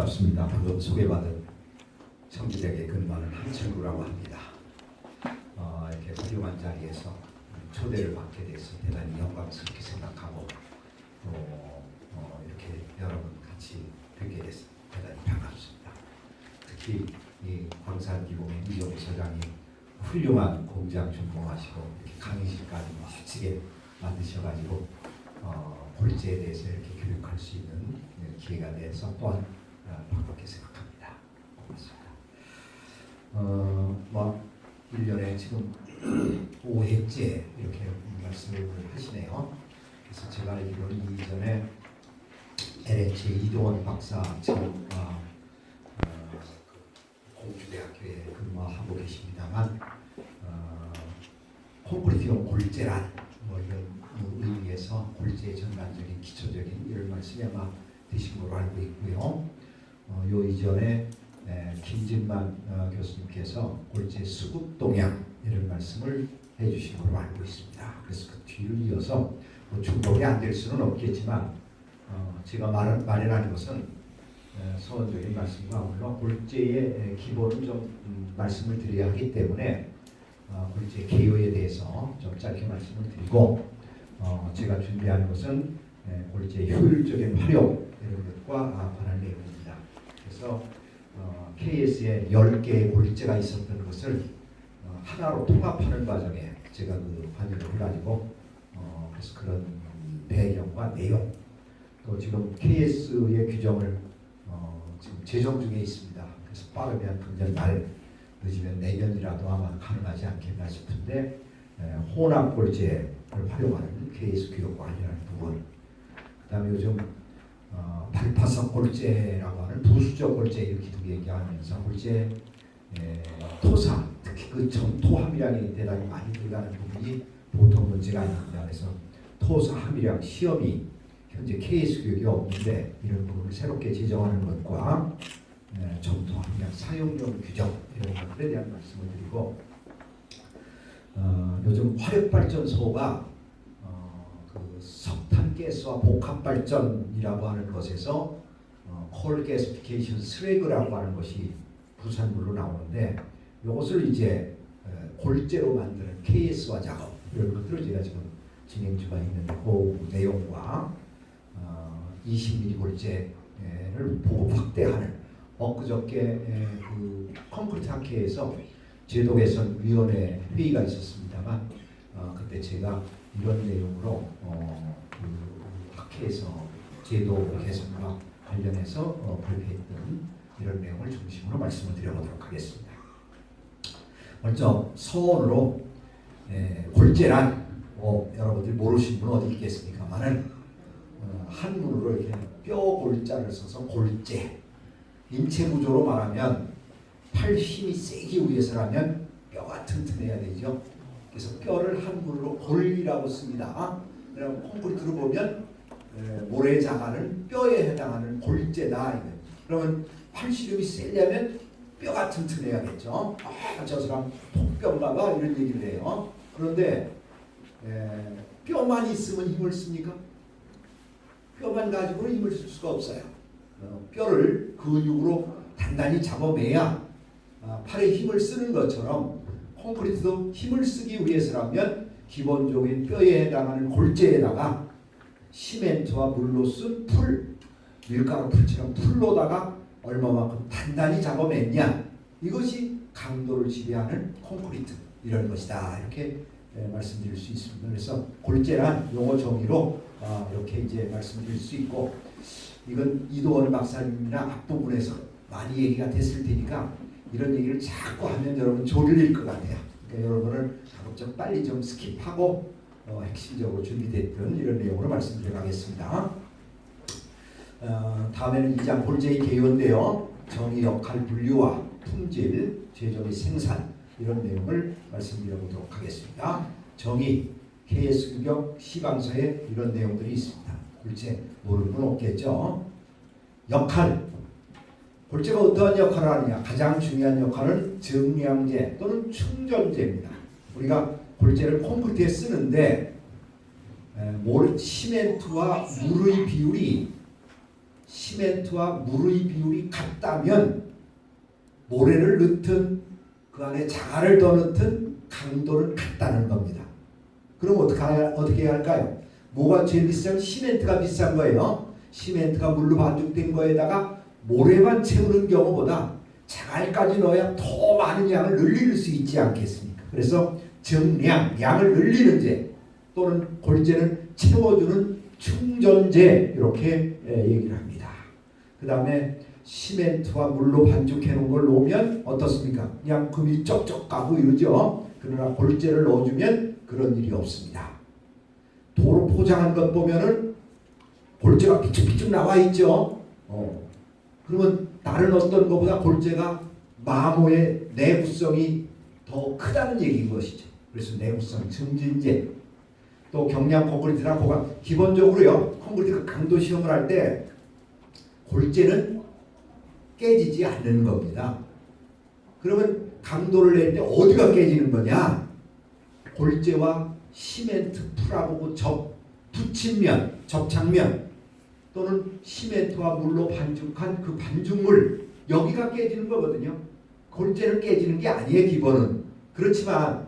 반갑습니다. 방금 소개받은 청주대학에 근무하는 한철구라고 합니다. 이렇게 훌륭한 자리에서 초대를 받게 돼서 대단히 영광스럽게 생각하고 또 이렇게 여러분 같이 뵙게 돼서 대단히 반갑습니다. 특히 이 광산기공의 이종우 소장이 훌륭한 공장 준공하시고 이렇게 강의실까지 멋지게 만드셔가지고 골재에 대해서 이렇게 교육할 수 있는 기회가 돼서 또한 반갑게 생각합니다. 고맙습니다. 1년에 지금 5회째 이렇게 말씀을 하시네요. 그래서 제가 알기로는 이전에 LH 이동원 박사 지금 공주대학교에 근무하고 계십니다만 콘크리트용 골재란 이런 의미에서 골재의 전반적인 기초적인 이런 말씀이 아마 되신 걸로 알고 있고요. 요 이전에 김진만 교수님께서 골재 수급 동향 이런 말씀을 해주신 걸로 알고 있습니다. 그래서 그 뒤를 이어서 중복이 안 될 수는 없겠지만 제가 마련한 것은 서원적인 말씀과 물론 골재의 기본을 좀 말씀을 드려야 하기 때문에 골재 개요에 대해서 좀 짧게 말씀을 드리고 제가 준비한 것은 골재의 효율적인 활용 이런 것과 관한 내용입니다. 그래서 KS에 10개의 골재가 있었던 것을 하나로 통합하는 과정에 제가 그 관여를 해가지고 그래서 그런 배경과 내용 또 지금 KS의 규정을 지금 제정 중에 있습니다. 그래서 빠르면 금년 말 늦으면 내년이라도 아마 가능하지 않겠나 싶은데 혼합 골재를 활용하는 KS 교육과 관련한 부분 그 다음에 요즘 발파석 골재라고 하는 부수적 골재 이렇게도 얘기하면서 골재 토사 특히 그 점토 함유량이 대단히 많이 들어가는 부분이 보통 문제가 아닙니다. 그래서 토사 함유량 시험이 현재 KS 교육이 없는데 이런 부분을 새롭게 제정하는 것과 점토 함유량 사용용 규정 이런 것들에 대한 말씀을 드리고 요즘 화력발전소가 그 석탄가스와 복합발전이라고 하는 것에서 콜 게시피케이션 스래그라고 하는 것이 부산물로 나오는데 이것을 이제 골재로 만드는 KS화 작업 이런 것들을 제가 지금 진행 중에 있는데 그 내용과 20mm 골재를 보급 확대하는 엊그저께 그 콘크리트 학회에서 제도 개선 위원회 회의가 있었습니다만 그때 제가 이런 내용으로 그 학회에서 제도 개선과 관련해서 발표했던 이런 내용을 중심으로 말씀을 드려보도록 하겠습니다. 먼저 서원으로 골재란 여러분들이 모르신 분 어디 있겠습니까만은 한문으로 이렇게 뼈 골자를 써서 골재 인체 구조로 말하면 팔 힘이 세기 위해서라면 뼈가 튼튼해야 되죠. 그래서 뼈를 한문으로 골이라고 씁니다. 그럼 콘크리트로 보면 모래 자가는 뼈에 해당하는 골재다. 그러면 팔씨름이 세려면 뼈가 튼튼해야겠죠. 저 사람 통뼈인가 봐 이런 얘기를 해요. 그런데 뼈만 있으면 힘을 씁니까? 뼈만 가지고는 힘을 쓸 수가 없어요. 뼈를 근육으로 단단히 잡아매야 팔에 힘을 쓰는 것처럼 콘크리트도 힘을 쓰기 위해서라면 기본적인 뼈에 해당하는 골재에다가 시멘트와 물로 쓴 풀, 밀가루 풀처럼 풀로다가 얼마만큼 단단히 잡아냈냐 이것이 강도를 지배하는 콘크리트 이런 것이다 이렇게 말씀드릴 수 있습니다. 그래서 골재란 용어 정의로 이렇게 이제 말씀드릴 수 있고 이건 이도원 박사님이나 앞부분에서 많이 얘기가 됐을 테니까 이런 얘기를 자꾸 하면 여러분 졸릴 것 같아요. 그러니까 여러분을 가급적 빨리 좀 스킵하고 핵심적으로 준비됐던 이런 내용으로 말씀드려 가겠습니다. 다음에는 2장 골재의 개요인데요. 정의, 역할, 분류와 품질, 제조 및 생산 이런 내용을 말씀드려 보도록 하겠습니다. 정의, KS 규격, 시방서에 이런 내용들이 있습니다. 골재 모르는 건 없겠죠. 역할, 골재가 어떠한 역할을 하느냐. 가장 중요한 역할은 정량제 또는 충전제입니다. 우리가 골재를 콘크리트에 쓰는데 시멘트와 물의 비율이 시멘트와 물의 비율이 같다면 모래를 넣든 그 안에 자갈을 더 넣든 강도는 같다는 겁니다. 그럼 어떻게 해야 할까요? 뭐가 제일 비싸면 시멘트가 비싼 거예요. 시멘트가 물로 반죽된 거에다가 모래만 채우는 경우보다 자갈까지 넣어야 더 많은 양을 늘릴 수 있지 않겠습니까? 그래서 정량, 양을 늘리는 재 또는 골재는 채워주는 충전재 이렇게 얘기를 합니다. 그 다음에 시멘트와 물로 반죽해 놓은 걸 놓으면 어떻습니까? 그냥 금이 쩍쩍 가고 이러죠. 그러나 골재를 넣어주면 그런 일이 없습니다. 도로 포장한 것 보면은 골재가 비쭉비쭉 나와 있죠. 그러면 다른 어떤 것보다 골재가 마모의 내구성이 더 크다는 얘기인 것이죠. 그래서 내구성 증진제, 또 경량 콘크리트나 고강, 기본적으로요 콘크리트 강도 시험을 할 때 골재는 깨지지 않는 겁니다. 그러면 강도를 낼 때 어디가 깨지는 거냐? 골재와 시멘트 풀하고 붙임면, 접착면 또는 시멘트와 물로 반죽한 그 반죽물 여기가 깨지는 거거든요. 골재는 깨지는 게 아니에요, 기본은. 그렇지만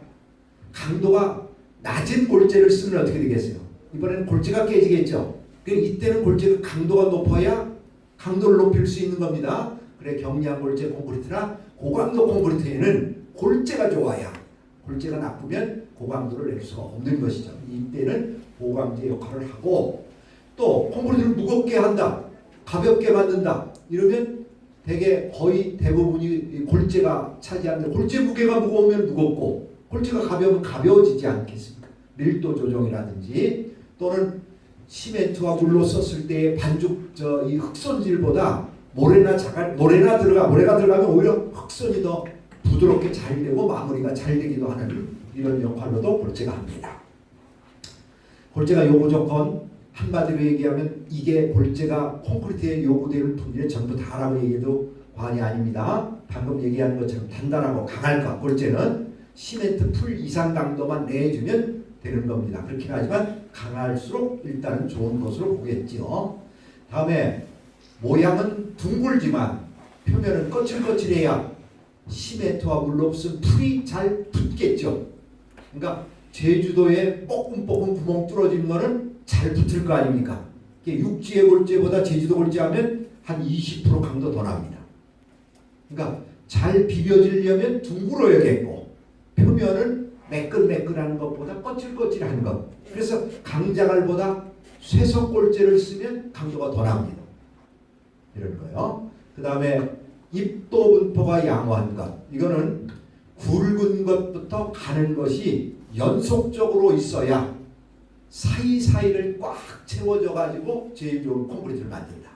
강도가 낮은 골재를 쓰면 어떻게 되겠어요? 이번에는 골재가 깨지겠죠. 이때는 골재가 강도가 높아야 강도를 높일 수 있는 겁니다. 그래 경량 골재 콘크리트나 고강도 콘크리트에는 골재가 좋아야, 골재가 나쁘면 고강도를 낼 수가 없는 것이죠. 이때는 보강제 역할을 하고, 또 콘크리트를 무겁게 한다, 가볍게 만든다 이러면 거의 대부분이 골재가 차지하는데, 골재 무게가 무거우면 무겁고 골재가 가벼우면 가벼워지지 않겠습니까? 밀도 조정이라든지 또는 시멘트와 물로 썼을 때의 반죽 이 흑손질보다 모래가 들어가면 오히려 흑손이 더 부드럽게 잘 되고 마무리가 잘 되기도 하는 이런 역할로도 골재가 합니다. 골재가 요구 조건, 한마디로 얘기하면 이게 골재가 콘크리트에 요구되는 품질 전부 다라고 얘기해도 과언이 아닙니다. 방금 얘기한 것처럼 단단하고 강할 것, 골재는 시멘트 풀 이상 강도만 내주면 되는 겁니다. 그렇긴 하지만 강할수록 일단은 좋은 것으로 보겠죠. 다음에 모양은 둥글지만 표면은 거칠거칠해야 시멘트와 물로 없으면 풀이 잘 붙겠죠. 그러니까 제주도에 뽀끔뽀끔 구멍 뚫어진 거는 잘 붙을 거 아닙니까? 육지의 골재보다 제주도 골재하면 한 20% 강도 더 납니다. 그러니까 잘 비벼지려면 둥글어야겠고 표면은 매끈매끈한 것보다 거칠거칠한 것. 그래서 강자갈보다 쇠석골재를 쓰면 강도가 더 납니다. 이런 거요. 그 다음에 입도 분포가 양호한 것. 이거는 굵은 것부터 가는 것이 연속적으로 있어야 사이사이를 꽉 채워져 가지고 제일 좋은 콘크리트를 만든다.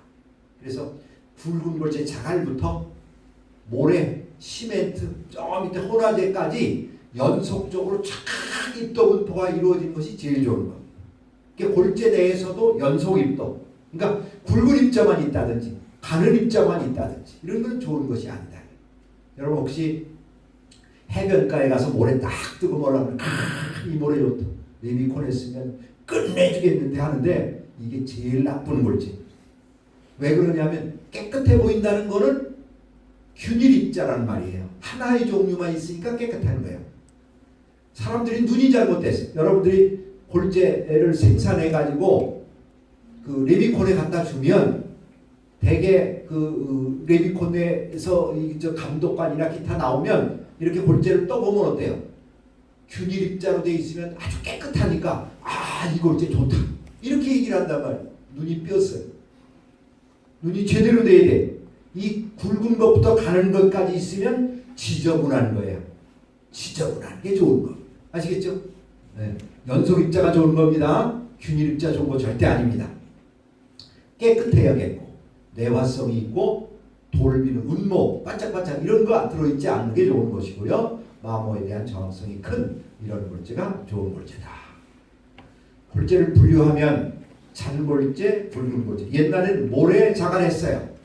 그래서 굵은 골재 자갈부터 모래, 시멘트, 저 밑에 혼화재까지 연속적으로 쫙 입도 분포가 이루어진 것이 제일 좋은 것. 그러니까 골재 내에서도 연속 입도. 그러니까 굵은 입자만 있다든지 가는 입자만 있다든지 이런 건 좋은 것이 아니다. 여러분 혹시 해변가에 가서 모래 딱 뜨고 뭐라면 이 모래 좋다. 레미콘 했으면 끝내주겠는데 하는데 이게 제일 나쁜 골재. 왜 그러냐면 깨끗해 보인다는 거는 균일 입자라는 말이에요. 하나의 종류만 있으니까 깨끗한 거예요. 사람들이 눈이 잘못됐어요. 여러분들이 골재를 생산해 가지고 그 레미콘에 갖다 주면 대개 그 레미콘에서 저 감독관이나 기타 나오면 이렇게 골재를 떠보면 어때요? 균일 입자로 돼 있으면 아주 깨끗하니까 이 골재 좋다 이렇게 얘기를 한단 말이에요. 눈이 뼈어요. 눈이 제대로 돼야 돼. 이 굵은 것부터 가는 것까지 있으면 지저분한 거예요. 지저분한 게 좋은 거. 아시겠죠? 네. 연속 입자가 좋은 겁니다. 균일 입자 좋은 거 절대 아닙니다. 깨끗해야겠고 내화성이 있고 돌비는 운모 반짝반짝 이런 거 들어있지 않는 게 좋은 것이고요. 마모에 대한 정확성이 큰 이런 골재가 좋은 골재다. 골재를 분류하면 잔골재, 굵은 골재. 옛날에는 모래 자갈했어요.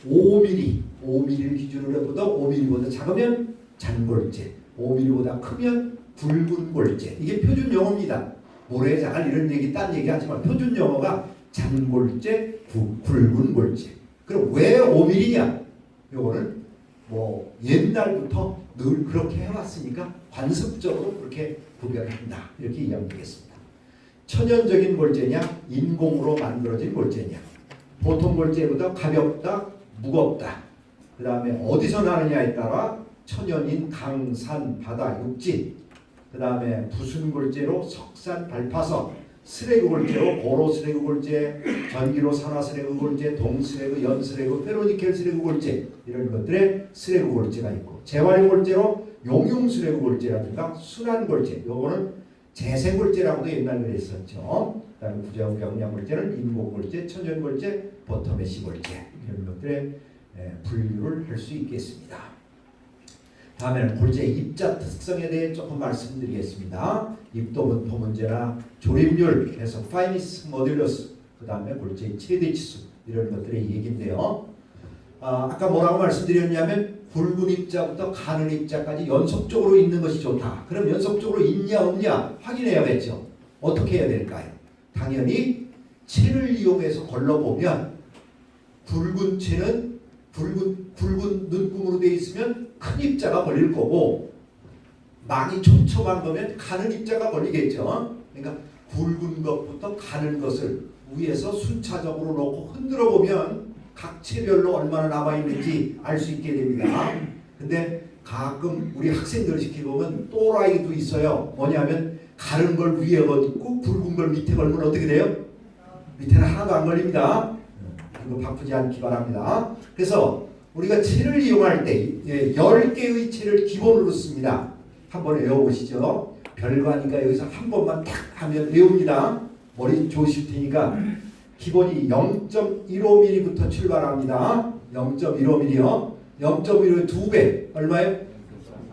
5mm를 기준으로 해보다 5mm보다 작으면 잔골재, 5mm보다 크면 굵은 골재. 이게 표준 용어입니다. 모래 자갈 이런 얘기 딴 얘기 하지만 표준 용어가 잔골재, 굵은 골재. 그럼 왜 5mm냐? 요거는 뭐 옛날부터 늘 그렇게 해왔으니까 관습적으로 그렇게 구별한다. 이렇게 이해하면 되겠습니다. 천연적인 골재냐, 인공으로 만들어진 골재냐. 보통 골재보다 가볍다, 무겁다. 그 다음에 어디서 나느냐에 따라 천연인 강, 산, 바다, 육지. 그 다음에 부순 골재로 석산, 발파석, 스레그 골재로 고로 스레그 골재, 전기로 산화 스레그 골재, 동 스레그, 연 스레그, 페로니켈 스레그 골재 이런 것들의 스레그 골재가 있고, 재활용 골재로 용융 스레그 골재라든가 순환 골재, 요거는 재생 골재라고도 옛날에 그랬었죠. 그다음에 부재형 경량 골재는 인공 골재, 천연 골재, 버터메시 골재 이런 것들의 분류를 할 수 있겠습니다. 다음에는 골재의 입자 특성에 대해 조금 말씀드리겠습니다. 입도분포 문제나 조립률 해서 파이니스 모듈러스, 그 다음에 골재의 최대치수 이런 것들의 얘기인데요. 아까 뭐라고 말씀드렸냐면 굵은 입자부터 가는 입자까지 연속적으로 있는 것이 좋다. 그럼 연속적으로 있냐 없냐 확인해야겠죠. 어떻게 해야 될까요? 당연히 채를 이용해서 걸러보면 굵은 채는 굵은 눈금으로 되어 있으면 큰 입자가 걸릴 거고, 많이 촘촘한 거면 가는 입자가 걸리겠죠. 그러니까 굵은 것부터 가는 것을 위에서 순차적으로 놓고 흔들어 보면 각 채별로 얼마나 남아있는지 알 수 있게 됩니다. 근데 가끔 우리 학생들 시켜보면 또라이도 있어요. 뭐냐면 가는 걸 위에 걸고 굵은 걸 밑에 걸면 어떻게 돼요? 밑에는 하나도 안 걸립니다. 이거 바쁘지 않기 바랍니다. 그래서 우리가 채를 이용할 때 10개의 채를 기본으로 씁니다. 한번 외워보시죠. 별거니까 여기서 한 번만 탁 하면 외웁니다. 머리 좋으실 테니까. 기본이 0.15mm부터 출발합니다. 0.15mm요. 0.15의 2배. 얼마예요?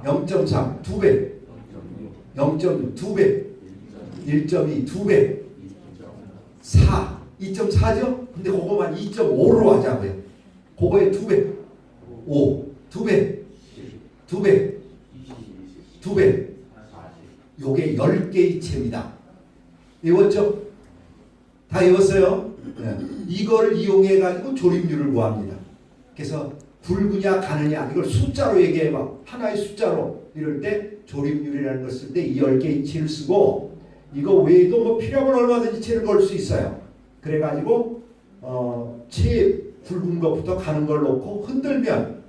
0.3. 2배. 0.6. 2배. 1.2. 2배. 4. 2.4죠? 근데 그거만 2.5로 하자고요. 그거의 2배. 5. 2배. 2배. 2배. 요게 10개의 채입니다. 외웠죠? 다 외웠어요? 네. 이걸 이용해 가지고 조립률을 구합니다. 그래서 굵으냐 가느냐 이걸 숫자로 얘기해봐. 하나의 숫자로 이럴 때 조립률이라는 걸 쓸 때 이 10개의 채를 쓰고, 이거 외에도 뭐 필요하면 얼마든지 채를 걸 수 있어요. 그래가지고 채 굵은 것부터 가는 걸 놓고 흔들면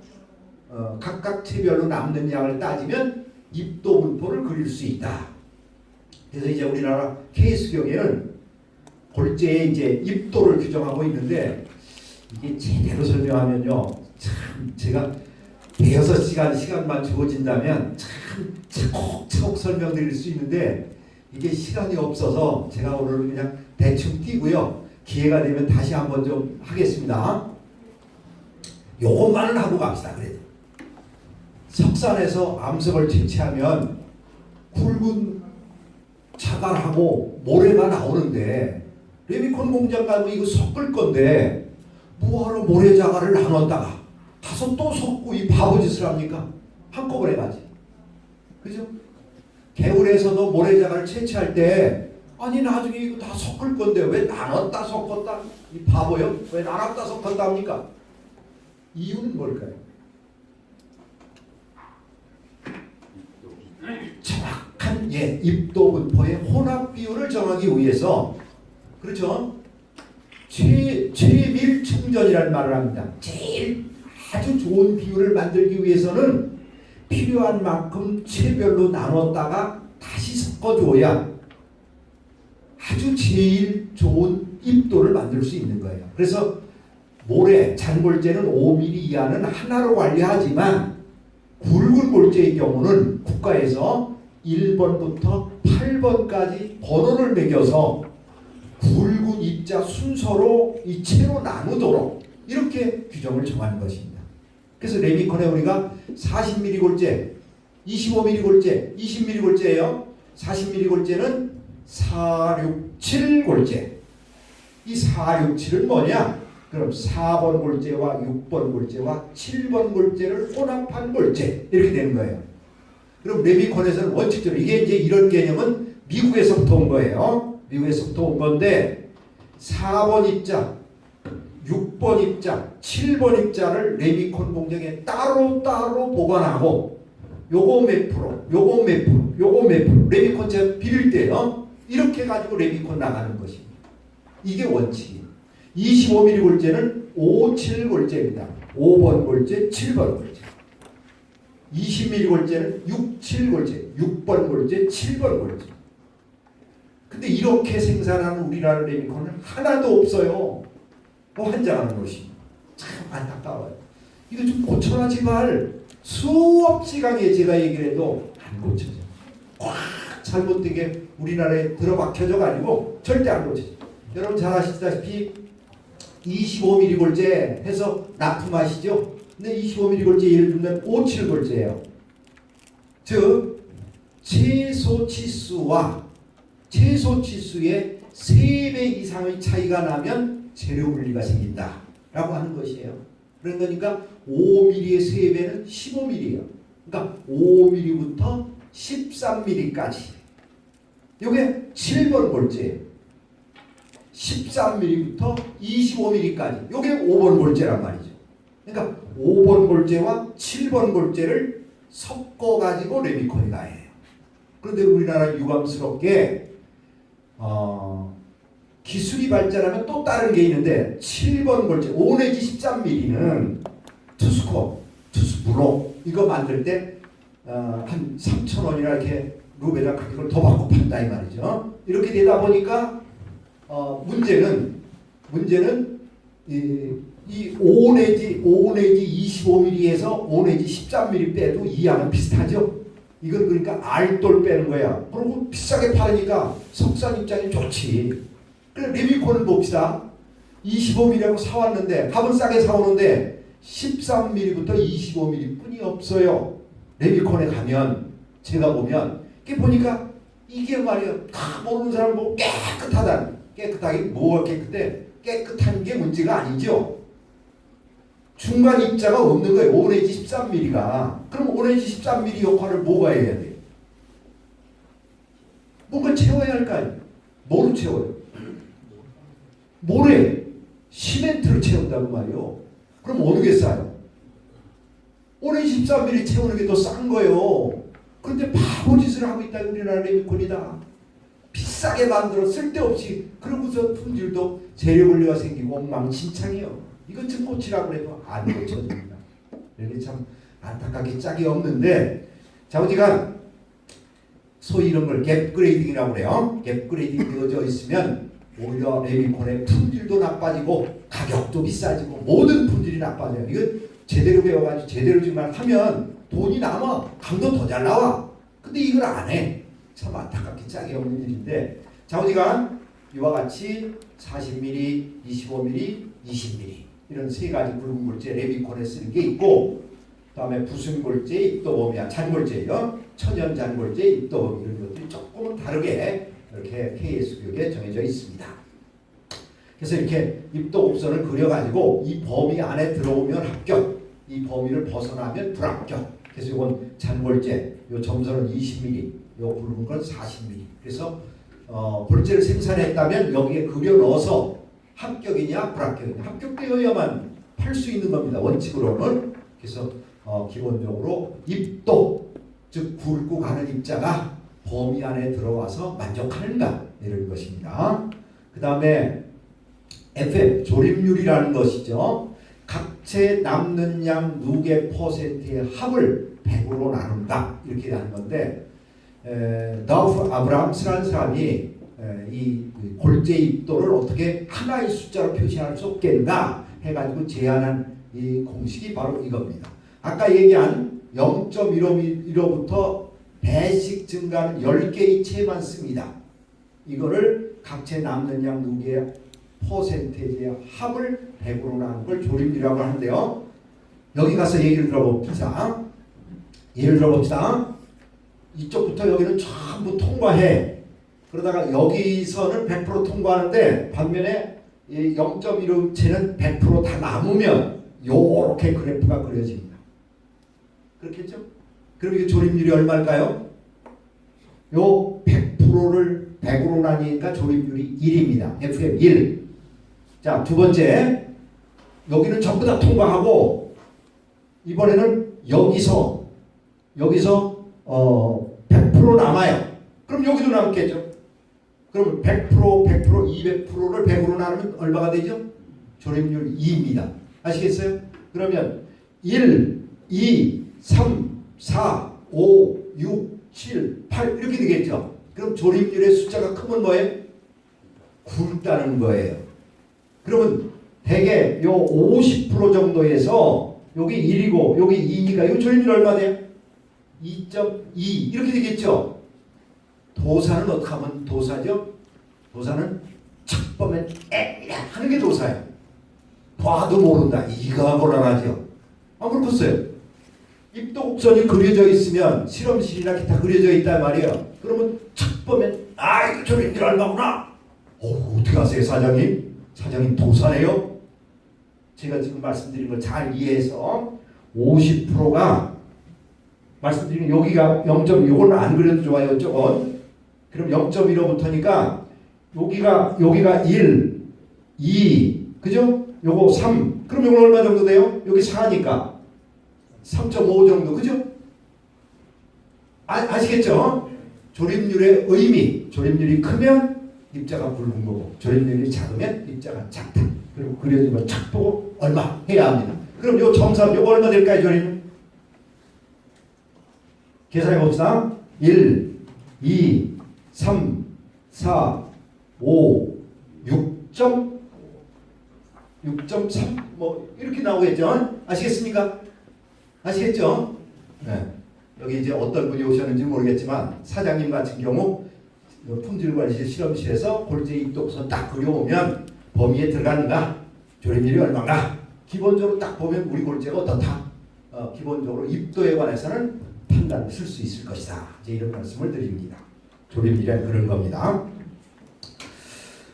각각 채별로 남는 양을 따지면 입도 분포를 그릴 수 있다. 그래서 이제 우리나라 케이스경에는 골재의 이제 입도를 규정하고 있는데, 이게 제대로 설명하면요, 참 제가 대여섯 시간만 주어진다면 참 차곡차곡 설명드릴 수 있는데, 이게 시간이 없어서 제가 오늘 그냥 대충 띄고요. 기회가 되면 다시 한번 좀 하겠습니다. 요것만은 하고 갑시다. 그래도 석산에서 암석을 채취하면 굵은 자갈하고 모래가 나오는데, 레미콘 공장 가면 이거 섞을 건데 뭐하러 모래 자갈을 나눴다가 가서 또 섞고 이 바보짓을 합니까? 한꺼번에 가지. 그죠? 개울에서도 모래 자갈을 채취할 때 아니 나중에 이거 다 섞을 건데 왜 나눴다 섞었다? 이 바보요? 왜 나눴다 섞었다 합니까? 이유는 뭘까요? 정확한 입도 분포의 혼합 비율을 정하기 위해서, 그렇죠? 최밀 충전이라는 말을 합니다. 제일 아주 좋은 비율을 만들기 위해서는 필요한 만큼 채별로 나눴다가 다시 섞어줘야 아주 제일 좋은 입도를 만들 수 있는 거예요. 그래서 모래, 잔골재는 5mm 이하는 하나로 관리하지만 굵은 골재의 경우는 국가에서 1번부터 8번까지 번호를 매겨서 굵은 입자 순서로 이 채로 나누도록 이렇게 규정을 정하는 것입니다. 그래서 레미콘에 우리가 40mm 골재, 25mm 골재, 20mm 골재예요. 40mm 골재는 467 골재. 이 467은 뭐냐? 그럼 4번 골재와 6번 골재와 7번 골재를 혼합한 골재 이렇게 되는 거예요. 그럼 레미콘에서는 원칙적으로 이게 이제 이런 개념은 미국에서부터 온 거예요. 미국에서부터 온 건데 4번 입자, 6번 입자, 7번 입자를 레미콘 공정에 따로따로 보관하고 요거 몇 프로, 요거 몇 프로, 요거 몇 프로 레미콘 제가 비릴 때요. 이렇게 가지고 레미콘 나가는 것입니다. 이게 원칙이에요. 25mm 골재는 5, 7 골재입니다. 5번 골재, 7번 골재. 20mm 골재는 6, 7 골재, 6번 골재, 7번 골재. 근데 이렇게 생산하는 우리나라 레미콘은 하나도 없어요. 환장하는 것입니다. 참 안타까워요. 이거 좀 고쳐라 제발. 수없이 강에 제가 얘기를 해도 안 고쳐져. 꽉 잘못된 게 우리나라에 들어박혀져 가지고 절대 안 고쳐져. 여러분 잘 아시다시피 25mm 골재 해서 납품하시죠? 근데 25mm 골재 예를 들면 57 골재예요. 즉 최소 치수와 최소 치수의 3배 이상의 차이가 나면 재료 분리가 생긴다 라고 하는 것이에요. 그러니까 5mm의 3배는 15mm예요. 그러니까 5mm부터 13mm까지. 이게 7번 골재예요. 13mm부터 25mm까지. 이게 5번 골재란 말이죠. 그러니까 5번 골재와 7번 골재를 섞어가지고 레미콘이 나해요. 그런데 우리나라 유감스럽게 기술이 발전하면 또 다른 게 있는데 7번 골재 5 내지 13mm는 투스코, 투스블록 이거 만들 때 한 3,000원이나 이렇게 루베라 가격을 더 받고 판다 이 말이죠. 이렇게 되다 보니까 문제는 이 5 내지 25mm에서 5 내지 13mm 빼도 이 양은 비슷하죠. 이건 그러니까 알돌 빼는 거야. 그리고 비싸게 팔으니까 석산 입장이 좋지. 그래 레미콘을 봅시다. 25mm라고 사왔는데 값은 싸게 사오는데 13mm부터 25mm 뿐이 없어요. 레미콘에 가면 제가 보면 이게 보니까 이게 말이야 다 모르는 사람 보고 깨끗하다. 깨끗하게 뭐가 깨끗해? 깨끗한 게 문제가 아니죠. 중간 입자가 없는 거예요. 5 내지 13mm가. 그럼 5 내지 13mm 역할을 뭐가 해야 돼? 뭔가 채워야 할 거 아니에요. 뭐로 채워요? 모래, 시멘트를 채운다고 말이요. 그럼 어느 게 싸요? 5 내지 13mm 채우는 게 더 싼 거예요. 그런데 바보짓을 하고 있다. 우리나라 레미콘이다. 비싸게 만들어 쓸데없이 그러고서 품질도 재료 분리가 생기고 엉망진창이요. 이것 좀 고치라고 해도 안 고쳐집니다. 이게 참 안타깝게 짝이 없는데 자 우리가 소위 이런 걸 갭 그레이딩이라고 그래요. 갭 그레이딩 되어져 있으면 오히려 레미콘의 품질도 나빠지고 가격도 비싸지고 모든 품질이 나빠져요. 이건 제대로 배워가지고 제대로 정말 하면 돈이 남아. 강도 더 잘 나와. 근데 이걸 안 해. 참 안타깝게 짝이 없는 일인데 자 우리가 이와 같이 40mm, 25mm, 20mm 이런 세 가지 굵은 골재 레미콘에 쓰는 게 있고 그 다음에 부순 골재, 입도범이야 잔골재요. 천연 잔골재, 입도범 이런 것들이 조금은 다르게 이렇게 KS 구역에 정해져 있습니다. 그래서 이렇게 입도곡선을 그려가지고 이 범위 안에 들어오면 합격, 이 범위를 벗어나면 불합격. 그래서 이건 잔골재, 요 점선은 20mm, 요 굵은 건 40mm. 그래서 골재를 생산했다면 여기에 그려 넣어서 합격이냐 불합격이냐 합격되어야만 팔 수 있는 겁니다. 원칙으로는. 그래서 기본적으로 입도 즉 굵고 가는 입자가 범위 안에 들어와서 만족하는가 이런 것입니다. 그 다음에 FM 조립률이라는 것이죠. 각체 남는 양 누계 퍼센트의 합을 100으로 나눈다 이렇게 하는 건데 더프 아브람스라는 사람이 이 골재 입도를 어떻게 하나의 숫자로 표시할 수 없겠나 해가지고 제안한 이 공식이 바로 이겁니다. 아까 얘기한 0.15부터 배씩 증가하는 10개의 체만 씁니다. 이거를 각체 남는 양 누계의 퍼센테이지의 합을 100으로 나눈 걸 조립이라고 하는데요. 여기 가서 얘기를 들어봅시다. 예를 들어봅시다. 이쪽부터 여기는 전부 통과해. 그러다가 여기서는 100% 통과하는데 반면에 0.15채는 100% 다 남으면 요렇게 그래프가 그려집니다. 그렇겠죠? 그럼 이게 조립률이 얼마일까요? 요 100%를 100으로 나뉘니까 조립률이 1입니다. FM 1. 자, 두 번째, 여기는 전부 다 통과하고 이번에는 여기서 100% 남아요. 그럼 여기도 남겠죠. 그럼 100%, 200%를 100으로 나누면 얼마가 되죠? 조립률 2입니다. 아시겠어요? 그러면 1, 2, 3, 4, 5, 6, 7, 8 이렇게 되겠죠. 그럼 조립률의 숫자가 크면 뭐예요? 굵다는 거예요. 그러면 대개 요 50% 정도에서 여기 1이고 여기 2니까 이 조립률 얼마 돼요? 2.2 이렇게 되겠죠. 도사는 어떻게 하면 도사죠? 도사는 척 보면 에이야 하는 게 도사예요. 봐도 모른다. 이가 곤란하죠. 안 그렇겠어요? 입도 곡선이 그려져 있으면 실험실이나 기타 그려져 있단 말이에요. 그러면 척 보면 아 이거 조립률 얼마구나. 어떻게 아세요 사장님? 사장님 도사네요. 제가 지금 말씀드린 걸 잘 이해해서 50%가 말씀드린 여기가 0.2 요거는 안 그려도 좋아요. 저건 그럼 0.15부터니까 여기가 1, 2 그죠? 요거 3 그럼 요건 얼마 정도 돼요? 여기 4니까 3.5 정도 그죠? 아시겠죠? 조립률의 의미 조립률이 크면 입자가 굵은 거고 조립률이 작으면 입자가 작다. 그리고 그려지면 착 보고 얼마 해야 합니다. 그럼 요 점수 요거 얼마 될까요 조립률? 계산해 봅시다. 1, 2, 3, 4, 5, 6.3 뭐 이렇게 나오겠죠? 아시겠습니까? 아시겠죠? 네. 여기 이제 어떤 분이 오셨는지 모르겠지만 사장님 같은 경우 품질관리실 실험실에서 골재 입도선 딱 그려오면 범위에 들어가는가? 조립률이 얼마인가? 기본적으로 딱 보면 우리 골재가 어떻다? 기본적으로 입도에 관해서는 판단을 쓸 수 있을 것이다. 이제 이런 말씀을 드립니다. 조립률이란 그런 겁니다.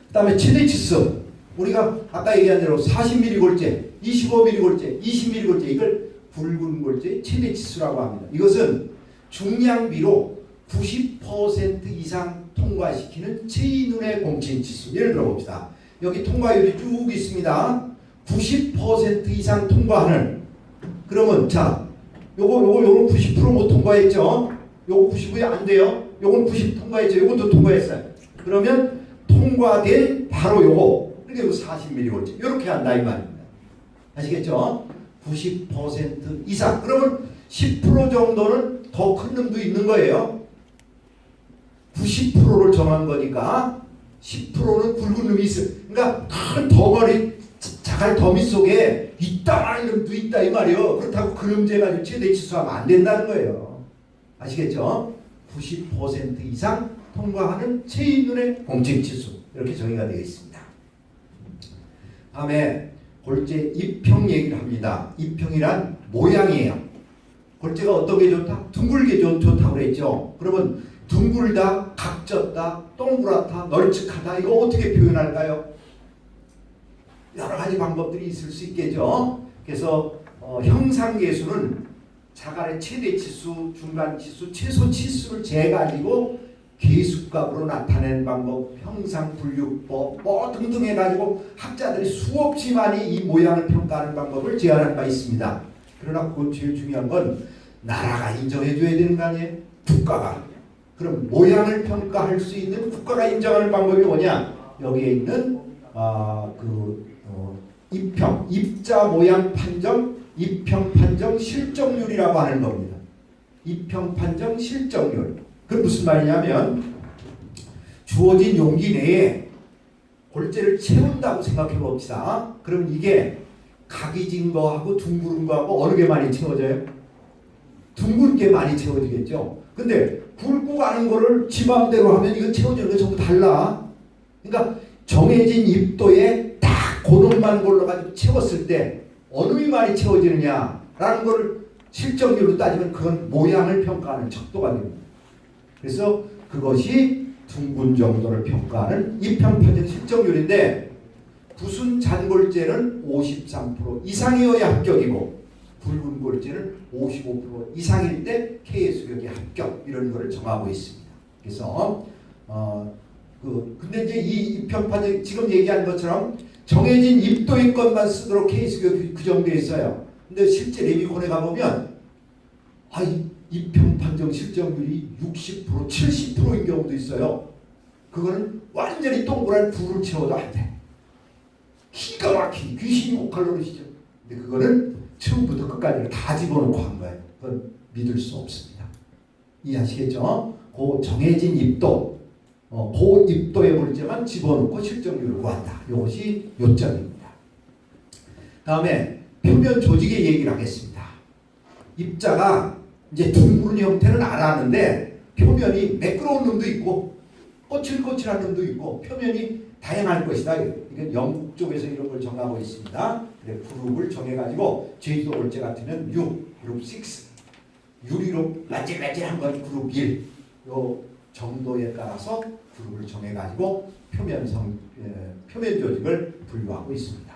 그 다음에 최대 치수. 우리가 아까 얘기한 대로 40mm 골재, 25mm 골재, 20mm 골재 이걸 굵은 골재의 최대 치수라고 합니다. 이것은 중량비로 90% 이상 통과시키는 체인운의 공칭 치수. 예를 들어 봅시다. 여기 통과율이 쭉 있습니다. 90% 이상 통과하는 그러면 자 요건 90% 못 통과했죠. 요거 90이 안 돼요. 요건 90 통과했죠. 요것도 통과했어요. 그러면 통과된 바로 요거 그러니까 이거 40mm 골재 이렇게 한다 이 말입니다. 아시겠죠? 90% 이상 그러면 10% 정도는 더 큰 놈도 있는 거예요. 90%를 정한 거니까 10%는 굵은 놈이 있어요. 그러니까 큰 덩어리 자갈 더미 속에 이따만한 놈도 있다 이 말이에요. 그렇다고 그 놈 가지고 최대 치수하면 안 된다는 거예요. 아시겠죠? 90% 이상 통과하는 체인눈의 공칭 치수 이렇게 정의가 되어 있습니다. 다음에 골재 입평 얘기를 합니다. 입평이란 모양이에요. 골재가 어떤 게 좋다? 둥글게 좋다고 그랬죠. 그러면 둥글다, 각졌다, 동그랗다, 널찍하다 이거 어떻게 표현할까요? 여러 가지 방법들이 있을 수 있겠죠. 그래서 형상계수는 자갈의 최대 치수, 중간 치수, 최소 치수를 재가지고 계수값으로 나타내는 방법, 형상 분류법 뭐 등등 해가지고 학자들이 수없이 많이 이 모양을 평가하는 방법을 제안한 바 있습니다. 그러나 그 제일 중요한 건 나라가 인정해줘야 되는 거 아니에요? 국가가. 그럼 모양을 평가할 수 있는 국가가 인정하는 방법이 뭐냐? 여기에 있는 입평, 입자 모양 판정, 입평 판정 실적률이라고 하는 겁니다. 입평 판정 실적률. 그건 무슨 말이냐면 주어진 용기 내에 골재를 채운다고 생각해 봅시다. 그럼 이게 각이진 거하고 둥그른 거하고 어느 게 많이 채워져요? 둥근 게 많이 채워지겠죠. 근데 굵고 가는 거를 지 맘대로 하면 이거 채워지는 거 전부 달라. 그러니까 정해진 입도에 딱 그놈만 골라가지고 채웠을 때 어느 게 많이 채워지느냐라는 거를 실적률로 따지면 그건 모양을 평가하는 척도가 됩니다. 그래서 그것이 둥근 정도를 평가하는 입평 판정 실적률인데 붓은 잔골재는 53% 이상이어야 합격이고 굵은 골재는 55% 이상일 때 K의 수격이 합격 이런 거를 정하고 있습니다. 그래서 근데 이제 이 입평 판정 지금 얘기한 것처럼 정해진 입도의 것만 쓰도록 케이스가 규정되어 있어요. 근데 실제 레미콘에 가보면 입평 판정 실적률이 60%, 70%인 경우도 있어요. 그거는 완전히 동그란 불을 채워도 안 돼. 기가 막힌 귀신이 곡할 노릇이죠. 근데 그거는 처음부터 끝까지 다 집어넣고 한 거예요. 그건 믿을 수 없습니다. 이해하시겠죠? 그 정해진 입도, 그 입도의 물질만 집어넣고 실적률을 구한다. 이것이 요점입니다. 다음에 표면 조직의 얘기를 하겠습니다. 입자가 이제 둥그런 형태는 알았는데 표면이 매끄러운 놈도 있고 거칠거칠한 놈도 있고 표면이 다양할 것이다. 이건 영국 쪽에서 이런 걸 정하고 있습니다. 그래, 그룹을 정해가지고 제주도 올제 같으면 6, 그룹 6, 유리로 라질라질한 건 그룹 1. 요 정도에 따라서 그룹을 정해가지고 표면 조직을 분류하고 있습니다.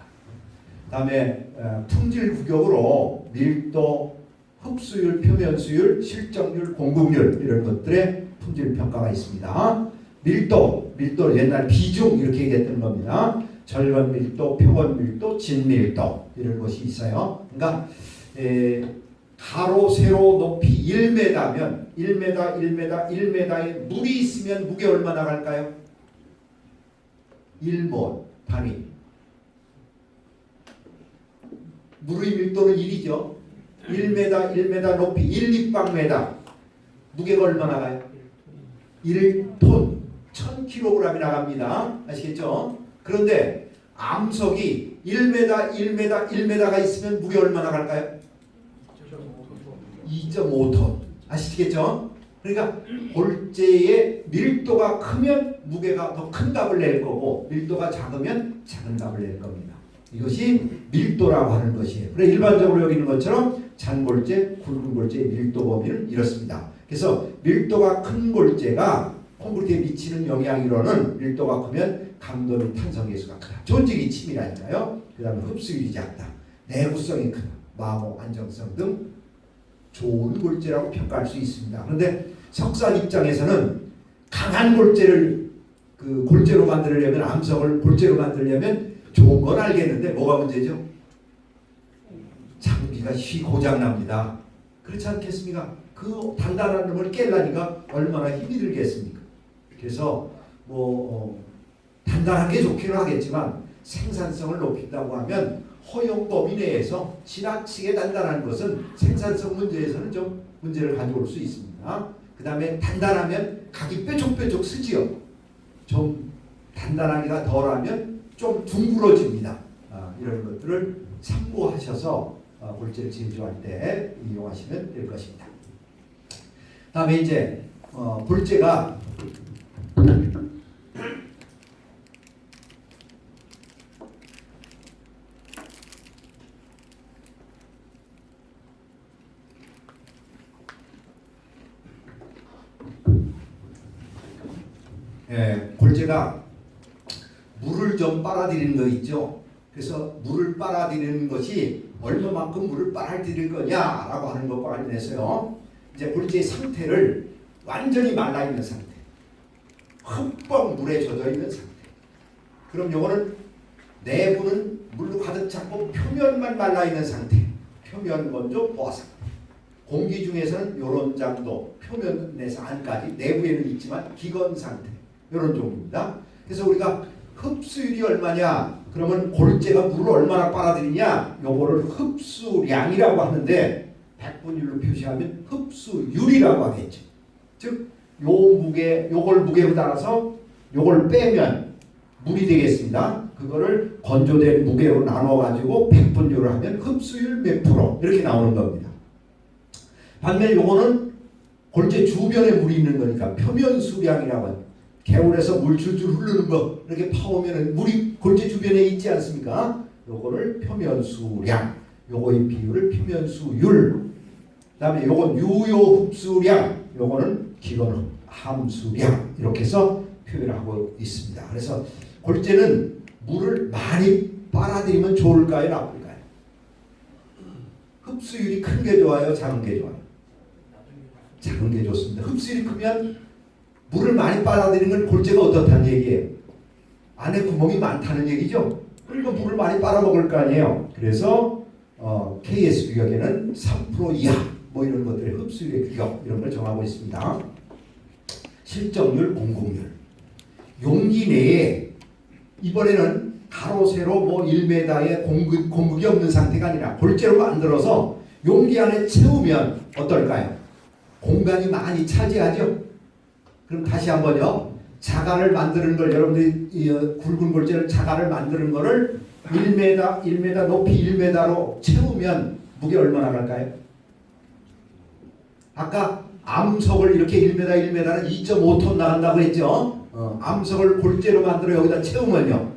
다음에 품질 구격으로 밀도, 흡수율, 표면 수율, 실적률, 공급률 이런 것들의 품질 평가가 있습니다. 밀도 옛날 비중 이렇게 얘기했던 겁니다. 절건 밀도, 표건 밀도, 진 밀도 이런 것이 있어요. 그러니까 가로, 세로 높이 1m면 1m에 물이 있으면 무게 얼마 나갈까요? 1몰 단위. 물의 밀도는 1이죠. 1m 높이 1立方m 무게가 얼마 나가요? 1톤 1000kg이 나갑니다. 아시겠죠? 그런데 암석이 1m가 있으면 무게 얼마 나갈까요? 2.5톤. 아시겠죠? 그러니까 골재의 밀도가 크면 무게가 더 큰 값을 낼 거고 밀도가 작으면 작은 값을 낼 겁니다. 이것이 밀도라고 하는 것이에요. 그래 일반적으로 여기 있는 것처럼 잔골재, 굵은 골재의 밀도 범위는 이렇습니다. 그래서 밀도가 큰 골재가 콘크리트에 미치는 영향으로는 밀도가 크면 강도 및 탄성 계수가 크다. 존직이 치밀하니까요. 그 다음에 흡수율이 작다. 내구성이 크다. 마모, 안정성 등 좋은 골재라고 평가할 수 있습니다. 그런데 석산 입장에서는 강한 골재를 골재로 만들려면 암석을 골재로 만들려면 좋은 건 알겠는데 뭐가 문제죠? 장비가 고장납니다. 그렇지 않겠습니까? 그 단단한 놈을 깨려니까 얼마나 힘이 들겠습니까? 그래서 단단한 게 좋기는 하겠지만 생산성을 높인다고 하면 허용 범위 내에서 지나치게 단단한 것은 생산성 문제에서는 좀 문제를 가져올 수 있습니다. 그 다음에 단단하면 각이 뾰족뾰족 쓰지요. 좀 단단하기가 덜하면 좀 둥그러집니다. 이런 것들을 참고하셔서 골재를 제조할 때 이용하시면 될 것입니다. 다음에 이제 골재가 골재가 물을 좀 빨아들이는 거 있죠. 그래서 물을 빨아들이는 것이 얼마만큼 물을 빨아들일 거냐라고 하는 것과 관련해서요. 이제 골재의 상태를 완전히 말라 있는 상태, 흠뻑 물에 젖어 있는 상태. 그럼 요거는 내부는 물로 가득 찼고 표면만 말라 있는 상태. 표면 건조 보아상. 공기 중에서는 요런 정도, 표면에서 안까지 내부에는 있지만 기건 상태. 요런 종류입니다. 그래서 우리가 흡수율이 얼마냐? 그러면 골재가 물을 얼마나 빨아들이냐? 요거를 흡수량이라고 하는데 100분율로 표시하면 흡수율이라고 하겠죠. 즉, 요걸 무게로 따라서 요걸 빼면 물이 되겠습니다. 그거를 건조된 무게로 나눠가지고 100분율을 하면 흡수율 몇 프로 이렇게 나오는 겁니다. 반면에 요거는 골재 주변에 물이 있는 거니까 표면 수량이라고 해요. 개울에서 물 줄줄 흐르는 거 이렇게 파오면 물이 골재 주변에 있지 않습니까? 요거를 표면수량, 요거의 비율을 표면수율, 그 다음에 요건 유효 흡수량, 요거는 기건 함수량 이렇게 해서 표현하고 있습니다. 그래서 골재는 물을 많이 빨아들이면 좋을까요? 나쁠까요? 흡수율이 큰 게 좋아요? 작은 게 좋아요? 작은 게 좋습니다. 흡수율이 크면 물을 많이 빨아들이는 건 골재가 어떻다는 얘기예요? 안에 구멍이 많다는 얘기죠? 그러니까 물을 많이 빨아먹을 거 아니에요. 그래서 KS 규격에는 3% 이하 뭐 이런 것들의 흡수율의 규격 이런 걸 정하고 있습니다. 실적률, 공급률. 용기 내에 이번에는 가로 세로 뭐 1m의 공급이 없는 상태가 아니라 골재로 만들어서 용기 안에 채우면 어떨까요? 공간이 많이 차지하죠. 그럼 다시 한번요. 자갈을 만드는 걸 여러분들이 굵은 골재를 자갈을 만드는 거를 1m 높이 1m로 채우면 무게 얼마나 갈까요? 아까 암석을 이렇게 1m는 2.5톤 나간다고 했죠. 암석을 골재로 만들어 여기다 채우면요.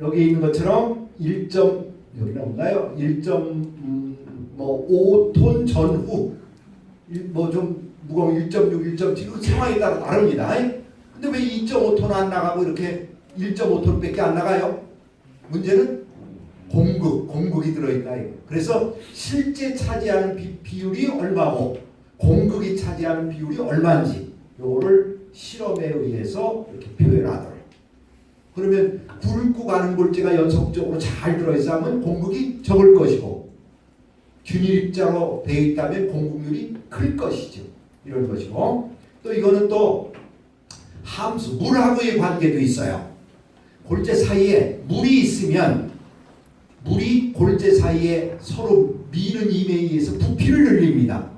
여기 있는 것처럼 1. 여기 나온가요? 1.5톤 전후 뭐 좀 무거운 1.6, 1.7 상황에 따라 다릅니다. 근데 왜 2.5톤 안 나가고 이렇게 1.5톤밖에 안 나가요? 문제는 공극이 들어있다. 그래서 실제 차지하는 비율이 얼마고 공극이 차지하는 비율이 얼마인지 요거를 실험에 의해서 이렇게 표현하더라고요. 그러면 굵고 가는 골재가 연속적으로 잘 들어있으면 공극이 적을 것이고 균일 입자로 되어 있다면 공급률이 클 것이죠. 이런 것이고 또 이거는 또 함수, 물하고의 관계도 있어요. 골재 사이에 물이 있으면 물이 골재 사이에 서로 미는 힘에 의해서 부피를 늘립니다.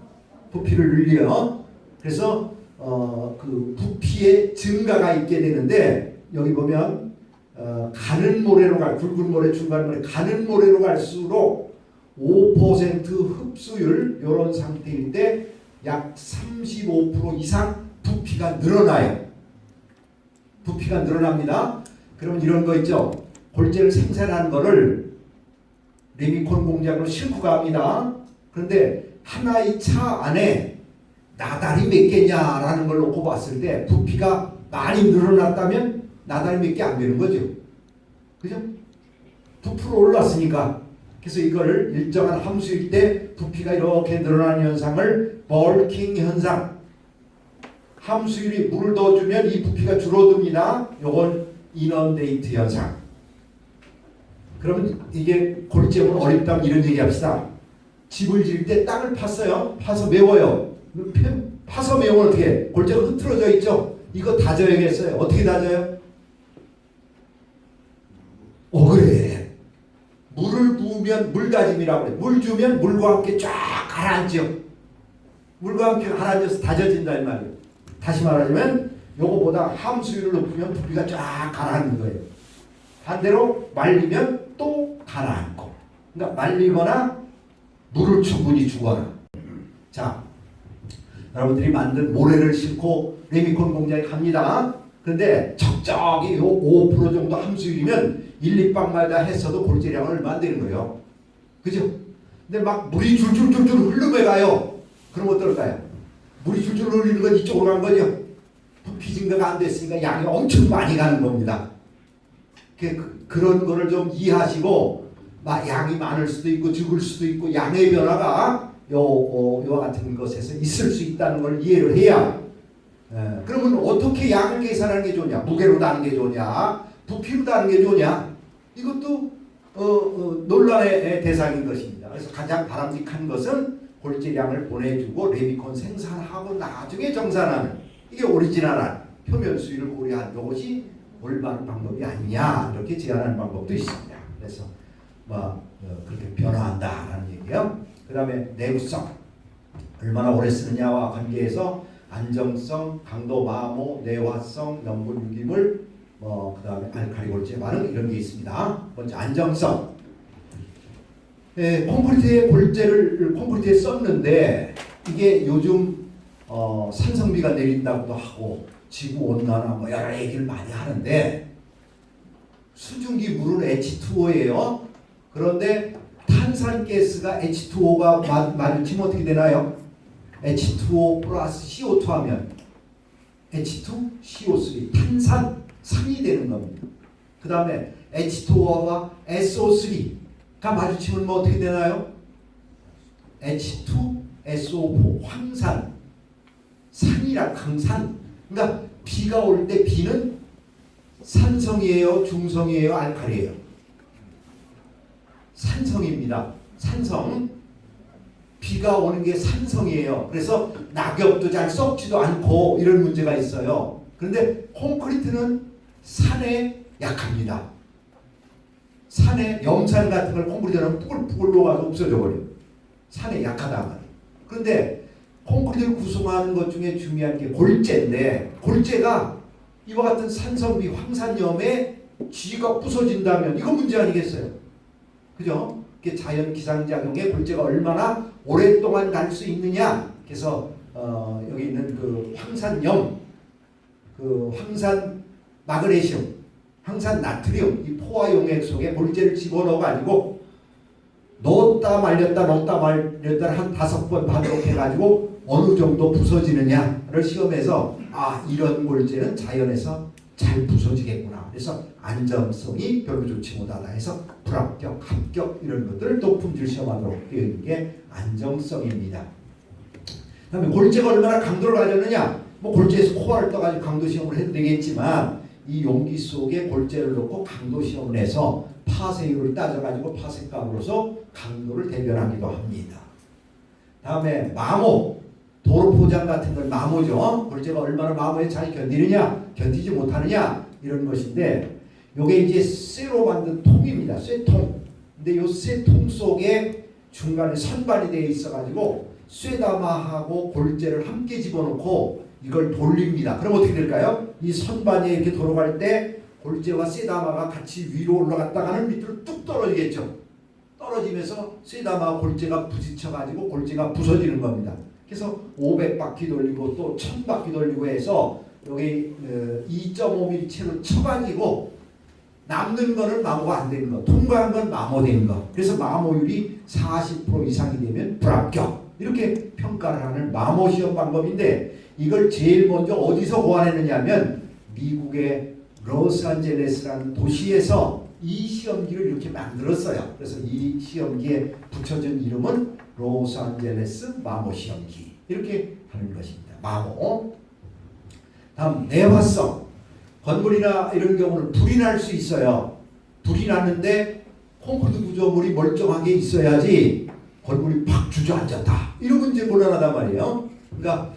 부피를 늘려요. 그래서 그 부피의 증가가 있게 되는데 여기 보면 가는 모래로 굵은 모래, 중간 모래, 가는 모래로 갈수록 5% 흡수율 이런 상태인데 약 35% 이상 부피가 늘어나요. 부피가 늘어납니다. 그러면 이런 거 있죠. 골재를 생산하는 거를 레미콘 공장으로 싣고 갑니다. 그런데 하나의 차 안에 나달이 몇 개냐라는 걸 놓고 봤을 때 부피가 많이 늘어났다면 나달이 몇 개 안 되는 거죠. 그죠? 부피로 올랐으니까. 그래서 이걸 일정한 함수일 때 부피가 이렇게 늘어나는 현상을 벌킹 현상. 함수율이 물을 넣어주면 이 부피가 줄어듭니다. 요건 이넌데이트 현상. 그러면 이게 골재면 어렵다면 이런 얘기 합시다. 집을 지을 때 땅을 팠어요. 파서 메워요. 파서 메우면 어떻게 해? 골재가 흐트러져 있죠. 이거 다져야겠어요. 어떻게 다져요? 그래. 물을 부으면 물다짐이라고 그래. 물 주면 물과 함께 쫙 가라앉죠. 물과 함께 가라앉아서 다져진다 이 말이에요. 다시 말하자면 요거보다 함수율을 높으면 부피가 쫙 가라앉는 거예요. 반대로 말리면 또 가라앉고. 그러니까 말리거나 물을 충분히 주거나. 자, 여러분들이 만든 모래를 싣고 레미콘 공장에 갑니다. 그런데 적정히 5% 정도 함수율이면 1, 2방마다 했어도 골재량은 얼마 안 되는 거예요. 그죠? 근데 막 물이 줄줄줄줄 흐르며 가요. 그럼 어떨까요? 물이 줄줄 흐르는 건 이쪽으로 간 거죠. 부피 증가가 안 됐으니까 양이 엄청 많이 가는 겁니다. 그런 거를 좀 이해하시고 양이 많을 수도 있고 적을 수도 있고 양의 변화가 요와 같은 것에서 있을 수 있다는 걸 이해를 해야 그러면 어떻게 양을 계산하는 게 좋냐? 무게로 다는 게 좋냐? 부피로 다는 게 좋냐? 이것도 논란의 대상인 것입니다. 그래서 가장 바람직한 것은 골재량을 보내주고 레미콘 생산하고 나중에 정산하는 이게 오리지널한 표면 수위를 고려한 것이 올바른 방법이 아니냐 이렇게 제안하는 방법도 있습니다. 그래서 그렇게 변화한다라는 얘기예요. 그 다음에 내구성 얼마나 오래 쓰느냐와 관계해서 안정성, 강도 마모, 내화성, 염분 유기물, 그 다음에 알칼리 골재 반응 이런 게 있습니다. 먼저 안정성. 콘크리트에 골재를 콘크리트에 썼는데 이게 요즘 산성비가 내린다고도 하고 지구 온난화 여러 얘기를 많이 하는데 수증기 물은 H2O예요. 그런데 탄산가스가 H2O가 마주치면 어떻게 되나요? H2O 플러스 CO2 하면 H2CO3 탄산산이 되는 겁니다. 그 다음에 H2O와 SO3가 마주치면 뭐 어떻게 되나요? H2SO4 황산 산이라 강산. 그러니까 비가 올 때 비는 산성이에요, 중성이에요, 알칼리예요? 산성입니다. 산성. 비가 오는 게 산성이에요. 그래서 낙엽도 잘 썩지도 않고 이런 문제가 있어요. 그런데 콘크리트는 산에 약합니다. 산에 염산 같은 걸 콘크리트는 뿌글뿌글 녹아서 없어져 버려요. 산에 약하단 말이에요. 그런데 콘크리트를 구성하는 것 중에 중요한 게 골재인데, 골재가 이와 같은 산성비 황산염에 쥐가 부서진다면 이거 문제 아니겠어요? 그죠? 그게 자연 기상작용에 골재가 얼마나 오랫동안 갈 수 있느냐. 그래서 여기 있는 그 황산염, 그 황산 마그네슘, 황산 나트륨, 이 포화 용액 속에 골재를 집어넣어 가지고 넣었다 말렸다 넣었다 말렸다 한 5번 반복해가지고 어느 정도 부서지느냐를 시험해서 아, 이런 골재는 자연에서 잘 부서지겠구나. 그래서 안정성이 별로 좋지 못하다 해서 불합격, 합격 이런 것들을 또 품질 시험하도록 되어 있는 게 안정성입니다. 그다음에 골재가 얼마나 강도를 가졌느냐. 뭐 골재에서 코알을 떠가지고 강도 시험을 해도 되겠지만 이 용기 속에 골재를 넣고 강도 시험을 해서 파쇄율을 따져가지고 파쇄값으로서 강도를 대변하기도 합니다. 다음에 마모, 도로 포장 같은 걸 마모죠. 골재가 얼마나 마모에 잘 견디느냐, 견디지 못하느냐 이런 것인데, 요게 이제 쇠로 만든 통입니다. 쇠통. 근데 요 쇠통 속에 중간에 선반이 되어 있어가지고 쇠다마하고 골재를 함께 집어넣고 이걸 돌립니다. 그럼 어떻게 될까요? 이 선반에 이렇게 돌아갈 때 골재와 쇠다마가 같이 위로 올라갔다가는 밑으로 뚝 떨어지겠죠. 떨어지면서 쇠다마와 골재가 부딪혀가지고 골재가 부서지는 겁니다. 그래서 500바퀴 돌리고 또 1000바퀴 돌리고 해서 여기 2.5mm 채로 쳐가지고 남는 거는 마모가 안 되는 거, 통과한 건 마모된 거. 그래서 마모율이 40% 이상이 되면 불합격. 이렇게 평가를 하는 마모 시험 방법인데, 이걸 제일 먼저 어디서 고안했느냐 하면 미국의 로스앤젤레스라는 도시에서 이 시험기를 이렇게 만들었어요. 그래서 이 시험기에 붙여진 이름은 로스앤젤레스 마모 시험기. 이렇게 하는 것입니다. 마모. 다음 내화성. 건물이나 이런 경우는 불이 날 수 있어요. 불이 났는데 콘크리트 구조물이 멀쩡하게 있어야지 건물이 팍 주저앉았다. 이러면 이제 곤란하단 말이에요. 그러니까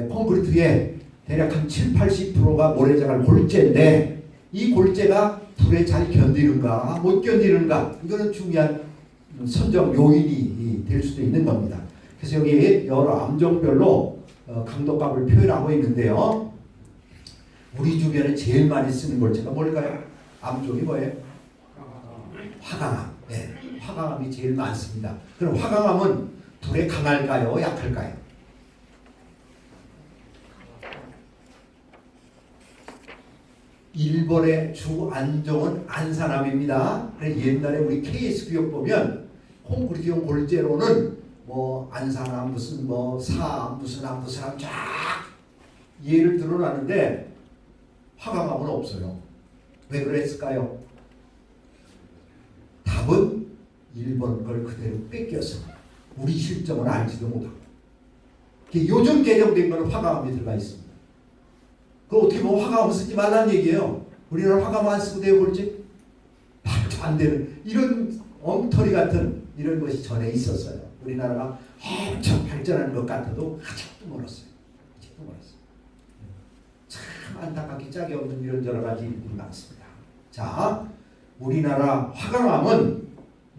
콘크리트에 대략 한 70~80%가 모래자갈 골재인데 이 골재가 불에 잘 견디는가 못 견디는가, 이거는 중요한 선정 요인이 될 수도 있는 겁니다. 그래서 여기 여러 암종별로 강도값을 표현하고 있는데요. 우리 주변에 제일 많이 쓰는 골재가 뭘까요? 암종이 뭐예요? 화강암. 네, 화강암이 제일 많습니다. 그럼 화강암은 불에 강할까요? 약할까요? 일본의 주 안종은 안산암입니다. 옛날에 우리 KS 교육 보면 콘크리트용 골재로는 뭐 안산암 무슨 뭐 사암 무슨 암 무슨 암 쫙 예를 들어놨는데 화강암은 없어요. 왜 그랬을까요? 답은 일본 걸 그대로 뺏겨서 우리 실정을 알지도 못하고, 요즘 개정된 거는 화강암이 들어가 있습니다. 그 어떻게 보면 화강암 쓰지 말라는 얘기예요. 우리나라 화강암 안 쓰고 내볼지 말도 안 되는 이런 엉터리 같은 이런 것이 전에 있었어요. 우리나라가 엄청 발전하는 것 같아도 아직도 멀었어요. 아직도 멀었어요. 참 안타깝게 짝이 없는 이런 여러 가지 일들이 많습니다. 자, 우리나라 화강암은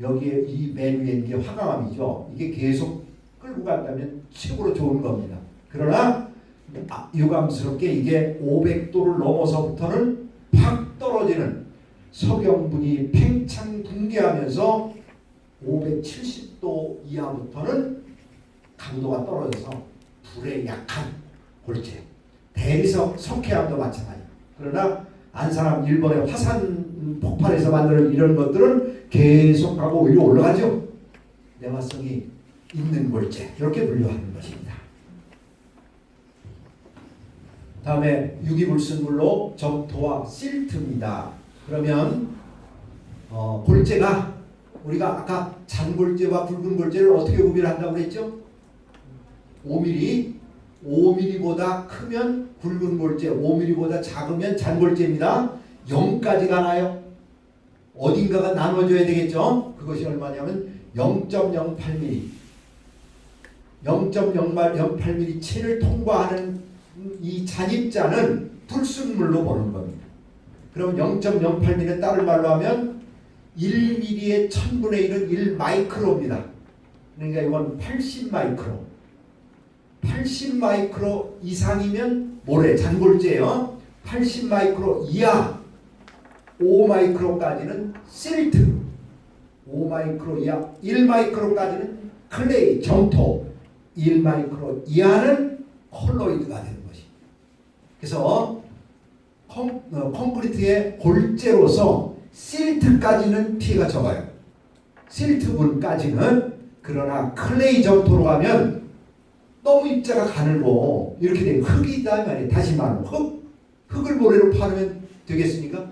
여기에 이 맨 위에 있는 게 화강암이죠. 이게 계속 끌고 간다면 최고로 좋은 겁니다. 그러나 유감스럽게 이게 500도를 넘어서부터는 팍 떨어지는 석영분이 팽창 붕괴하면서 570도 이하부터는 강도가 떨어져서 불에 약한 골재, 대리석 석회암도 마찬가지. 그러나 안산암, 일본의 화산 폭발에서 만드는 이런 것들은 계속하고 위로 올라가죠. 내화성이 있는 골재, 이렇게 분류하는 것입니다. 다음에 유기불순물로 점토와 실트입니다. 그러면 골재가 우리가 아까 잔골재와 붉은 골재를 어떻게 구별한다고 했죠? 5mm, 5mm보다 크면 굵은 골재, 5mm보다 작으면 잔골재입니다. 0까지 가나요? 어딘가가 나눠줘야 되겠죠? 그것이 얼마냐면 0.08mm 0.08mm 체를 통과하는 이 잔입자는 불순물로 보는 겁니다. 그럼 0.08mm는 다른 말로 하면 1mm의 1000분의 1은 1마이크로입니다. 그러니까 이건 80마이크로. 80마이크로 이상이면 모래, 잔골재예요. 80마이크로 이하 5마이크로까지는 실트, 5마이크로 이하 1마이크로까지는 클레이, 점토, 1마이크로 이하는 콜로이드가 되는 것이. 그래서 콘크리트의 골재로서 실트까지는 피해가 적어요. 실트분까지는. 그러나 클레이 점토로 가면 너무 입자가 가늘고 이렇게 되면 흙이다 말이에요. 다시 말하면 흙을 모래로 파르면 되겠습니까?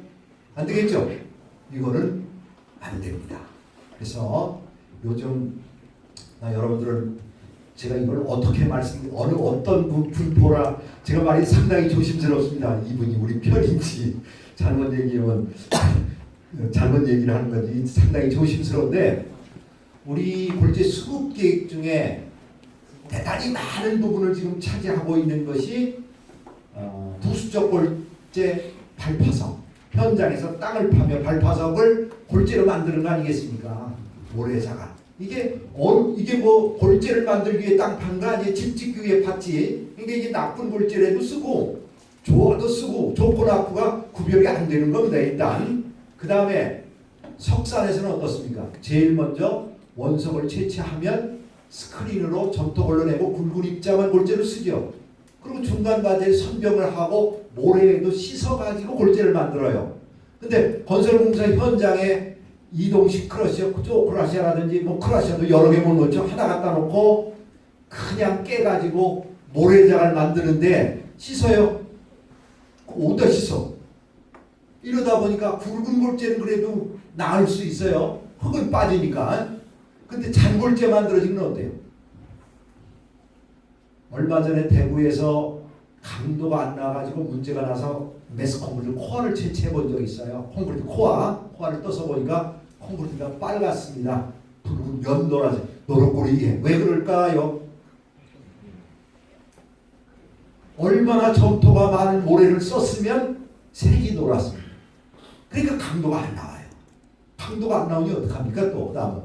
안 되겠죠? 이거는 안 됩니다. 그래서 요즘 여러분들은 제가 이걸 어떻게 어떤 분포라 제가 말이 상당히 조심스럽습니다. 이분이 우리 편인지 잘못 얘기하면 잘못 얘기를 하는 건지 상당히 조심스러운데, 우리 골재 수급 계획 중에 대단히 많은 부분을 지금 차지하고 있는 것이 부수적 골재 발파석, 현장에서 땅을 파며 발파석을 골재로 만드는 거 아니겠습니까? 모래사가. 이게 뭐 골재를 만들기 위해 땅 판 거 아니에요? 집 짓기 위해 팠지. 그러니까 이게 나쁜 골재라도 쓰고 좋아도 쓰고 좋고 나쁘가 구별이 안 되는 겁니다. 일단 그 다음에 석산에서는 어떻습니까? 제일 먼저 원석을 채취하면 스크린으로 점토 걸러내고 굵은 입자만 골재를 쓰죠. 그리고 중간 바지에 선병을 하고 모래에도 씻어가지고 골재를 만들어요. 근데 건설공사 현장에 이동식 크러시아, 크러시아라든지 뭐 크러시아도 여러 개 못 넣죠. 하나 갖다 놓고 그냥 깨가지고 모래장을 만드는데 씻어요. 어디다 씻어? 이러다 보니까 굵은 골재는 그래도 나을 수 있어요. 흙은 빠지니까. 근데 잔골재 만들어지면 어때요? 얼마 전에 대구에서 강도가 안 나가지고 문제가 나서 매스콘크리트 코어를 채취해 본 적이 있어요. 콘크리트 코어를 떠서 보니까 콘크리트가 빨갛습니다. 붉은 연노라색, 노릇꼬리에. 왜 그럴까요? 얼마나 점토가 많은 모래를 썼으면 색이 노랗습니다. 그러니까 강도가 안 나와요. 강도가 안 나오니 어떡합니까? 또 다음은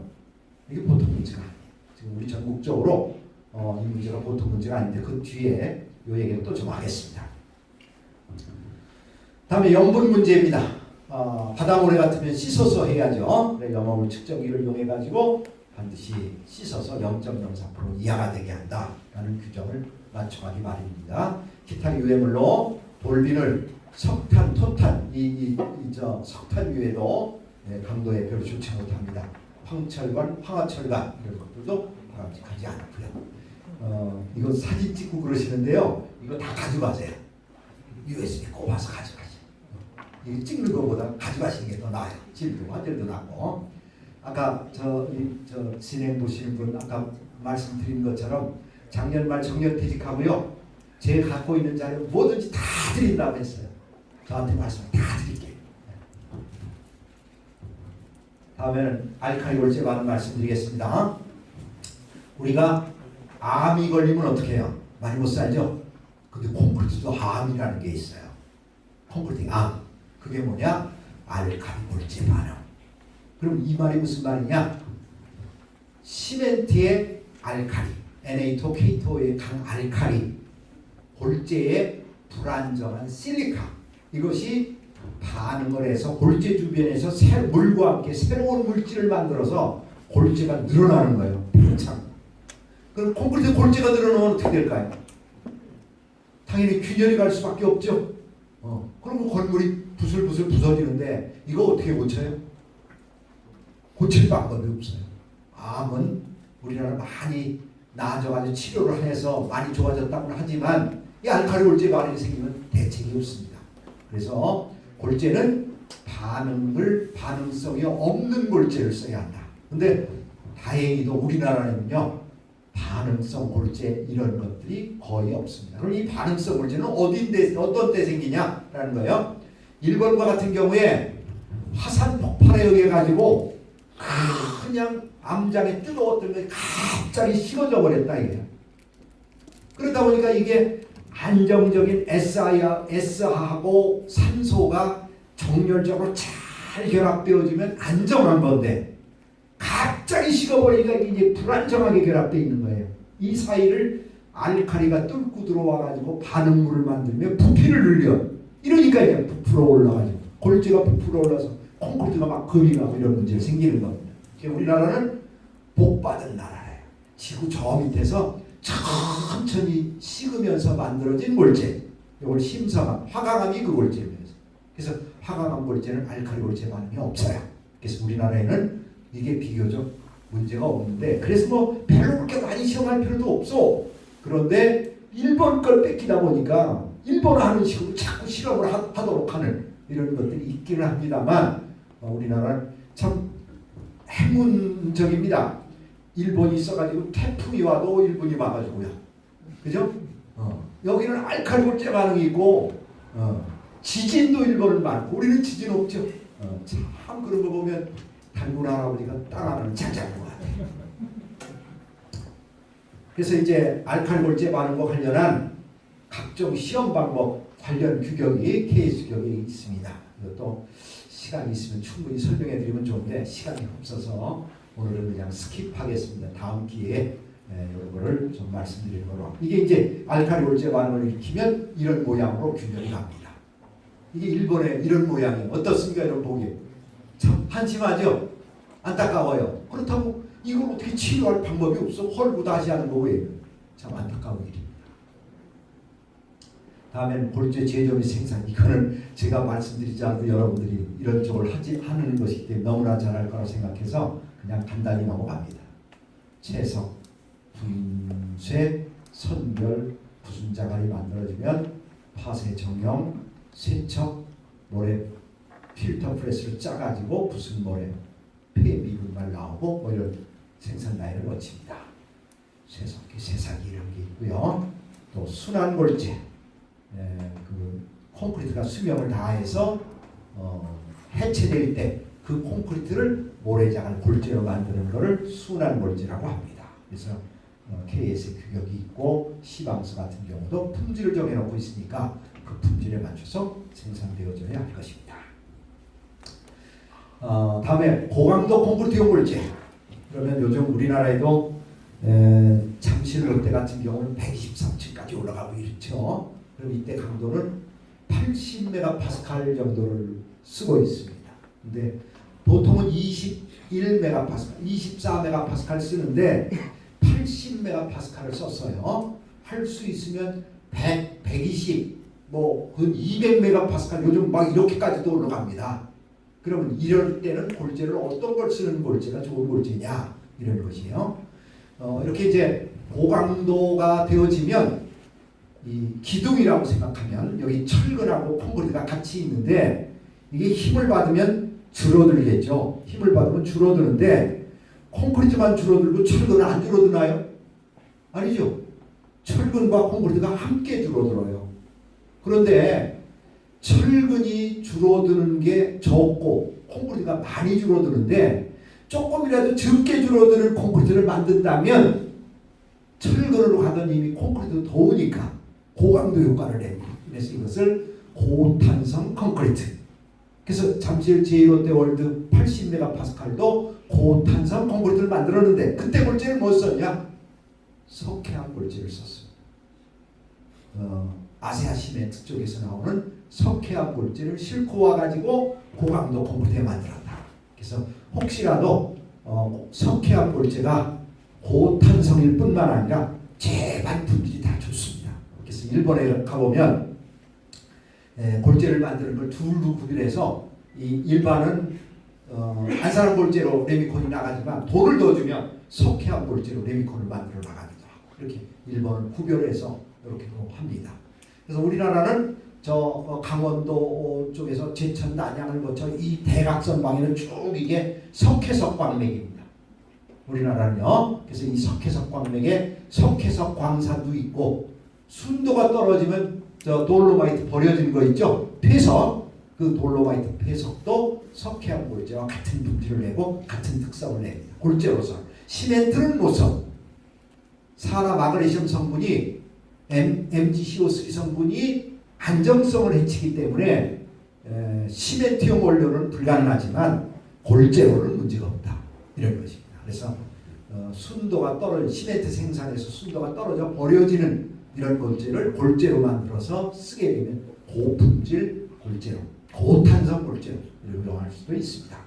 이게 보통 문제가 아니에요. 지금 우리 전국적으로 이 문제가 보통 문제가 아닌데 그 뒤에 이 얘기를 또 좀 하겠습니다. 다음에 염분 문제입니다. 바닷모래 같으면 씻어서 해야죠. 그래 염화물 측정기를 이용해 가지고 반드시 씻어서 0.04% 이하가 되게 한다라는 규정을 맞춰가기 마련입니다. 기타 유해물로 돌비늘, 석탄, 토탄, 석탄 유해도 강도에 별로 좋지 못합니다. 황철관, 황화철관 이런 것들도 바람직하지 않고요. 이거 사진 찍고 그러시는데요. 이거 다 가져가세요. USB 꼽아서 가져가세요. 이거 찍는 것보다 가져가시는 게 더 나아요. 질도 화질도 나고. 아까 저 진행 보시는 분 아까 말씀드린 것처럼 작년 말 정년퇴직하고요. 제가 갖고 있는 자료 뭐든지 다 드린다고 했어요. 저한테 말씀 다 드릴게요. 다음에는 알칼리 골재 관한 말씀드리겠습니다. 우리가 암이 걸리면 어떻게 해요? 많이 못 살죠? 근데 콘크리트도 암이라는 게 있어요. 콘크리트 암. 그게 뭐냐? 알칼리 골재 반응. 그럼 이 말이 무슨 말이냐? 시멘트의 알칼리, Na2, K2의 강알칼리, 골재의 불안정한 실리카, 이것이 반응을 해서 골재 주변에서 물과 함께 새로운 물질을 만들어서 골재가 늘어나는 거예요. 팽창. 그럼 콘크리트 골재가 늘어나면 어떻게 될까요? 당연히 균열이 갈 수밖에 없죠. 그럼 건물이 부슬부슬 부서지는데 이거 어떻게 고쳐요? 고칠 방법이 없어요. 암은 우리나라 많이 나아져가지고 치료를 해서 많이 좋아졌다고는 하지만 이 알칼리 골재 반응이 생기면 대책이 없습니다. 그래서 골재는 반응성이 없는 골재를 써야 한다. 근데 다행히도 우리나라에는요 반응성 골재 이런 것들이 거의 없습니다. 그럼 이 반응성 골재는 어떤 때 생기냐라는 거예요. 일본과 같은 경우에 화산 폭발에 의해 가지고 그냥 암장에 뜨거웠던 것이 갑자기 식어져 버렸다 이게. 그러다 보니까 이게 안정적인 S하고 산소가 정렬적으로 잘 결합되어지면 안정한 건데 갑자기 식어버리니까 이게 불안정하게 결합되어 있는 거예요. 이 사이를 알칼리가 뚫고 들어와가지고 반응물을 만들며 부피를 늘려. 이러니까 이제 부풀어 올라가지고 골재가 부풀어 올라서 콘크리트가 막 금이 나고 이런 문제가 생기는 겁니다. 우리나라는 복받은 나라예요. 지구 저 밑에서 천천히 식으면서 만들어진 골재. 이걸 심성암, 화강암이 그 골재입니다. 그래서 화강암 골재는 알칼리 골재 반응이 없어요. 그래서 우리나라에는 이게 비교적 문제가 없는데 그래서 뭐 별로 그렇게 많이 시험할 필요도 없어. 그런데 일본 걸 뺏기다 보니까 일본 하는 식으로 자꾸 실험을 하도록 하는 이런 것들이 있기는 합니다만 우리나라는 참 행운적입니다. 일본이 있어가지고 태풍이 와도 일본이 막아주고요. 그죠? 여기는 알칼리 골재 반응이 있고 지진도 일본은 많고 우리는 지진 없죠. 참 그런 거 보면 단군 할아버지가 땅 하나는 잘 잡은 것 같아요. 그래서 이제 알칼리 골재 반응과 관련한 각종 시험 방법 관련 규격이 KS 규격이 있습니다. 이것도 시간이 있으면 충분히 설명해 드리면 좋은데 시간이 없어서 오늘은 그냥 스킵하겠습니다. 다음 기회에 이런 거를 좀 말씀드리는 거로. 이게 이제 알칼리 골재 반응을 일으키면 이런 모양으로 균열이 갑니다. 이게 일본의 이런 모양이 어떻습니까? 이런 보기 참 한심하죠? 안타까워요. 그렇다고 이걸 어떻게 치료할 방법이 없어. 헐고 다시 하는 거예요. 참 안타까운 일입니다. 다음에는 골재 제조 및 생산. 이거는 제가 말씀드리지 않고 여러분들이 이런 쪽을 하는 것이기 때문에 너무나 잘할 거라고 생각해서 그냥 간단히 넘어갑니다. 채석, 부인쇄, 선별, 부순자갈이 만들어지면 파쇄 정형, 세척, 모래 필터 프레스를 짜가지고 부순 모래 폐미분말 나오고 뭐 이런 생산 라인을 거칩니다. 쇠석기, 쇠사기 이런 게 있고요. 또 순환골재, 그 콘크리트가 수명을 다해서 해체될 때 그 콘크리트를 모래장을 골재로 만드는 것을 순환골재라고 합니다. 그래서 KS 규격이 있고 시방서 같은 경우도 품질을 정해놓고 있으니까 그 품질에 맞춰서 생산되어져야 할 것입니다. 다음에 고강도 콘크리트용 골재. 그러면 요즘 우리나라에도 잠실롯데 같은 경우는 123층까지 올라가고 있죠. 그럼 이때 강도는 80메가파스칼 정도를 쓰고 있습니다. 근데 보통은 21메가파스칼, 24메가파스칼 쓰는데 80메가파스칼을 썼어요. 할 수 있으면 100, 120, 뭐 그 200메가파스칼 요즘 막 이렇게까지도 올라갑니다. 그러면 이럴 때는 골재를 어떤 걸 쓰는 골재가 좋은 골재냐 이런 것이에요. 이렇게 이제 고강도가 되어지면 이 기둥이라고 생각하면 여기 철근하고 콘크리트가 같이 있는데 이게 힘을 받으면 줄어들겠죠. 힘을 받으면 줄어드는데 콘크리트만 줄어들고 철근은 안 줄어드나요? 아니죠. 철근과 콘크리트가 함께 줄어들어요. 그런데 철근이 줄어드는 게 적고 콘크리트가 많이 줄어드는데 조금이라도 적게 줄어드는 콘크리트를 만든다면 철근으로 가던 이미 콘크리트 더우니까 고강도 효과를 냅니다. 그래서 이것을 고탄성 콘크리트. 그래서 잠실 제1롯데월드 80메가파스칼도 고탄성 콘크리트를 만들었는데 그때 골재를 뭐 썼냐? 석회암 골재를 썼습니다. 아세아 시멘트 쪽에서 나오는 석회암 골재를 싣고 와가지고 고강도 콘크리트에 만들었다. 그래서 혹시라도 석회암 골재가 고탄성일 뿐만 아니라 제반 품질이 다 좋습니다. 그래서 일본에 가보면 골재를 만드는 걸 둘로 구별해서 이 일반은 안산암 골재로 레미콘이 나가지만 돈을 더 주면 석회암 골재로 레미콘을 만들어 나가기도 하고 이렇게 일본은 구별해서 이렇게도 합니다. 그래서 우리나라는 저 강원도 쪽에서 제천 난양을 거쳐 이 대각선 방에는 쭉 이게 석회석 광맥입니다. 우리나라는요. 그래서 이 석회석 광맥에 석회석 광산도 있고 순도가 떨어지면 저 돌로마이트 버려진 거 있죠. 폐석 그 돌로마이트 폐석도 석회암 골재와 같은 분질을 내고 같은 특성을 냅니다. 골재로서 시멘트는 못써. 산화 마그네슘 성분이 MgCO3 성분이 안정성을 해치기 때문에 시멘트용 원료는 불가능하지만 골재로는 문제가 없다. 이런 것입니다. 그래서 순도가 떨어져 시멘트 생산에서 순도가 떨어져 버려지는 이런 골재를 골재로 만들어서 쓰게 되면 고품질 골재로, 고탄성 골재로 이용할 수도 있습니다.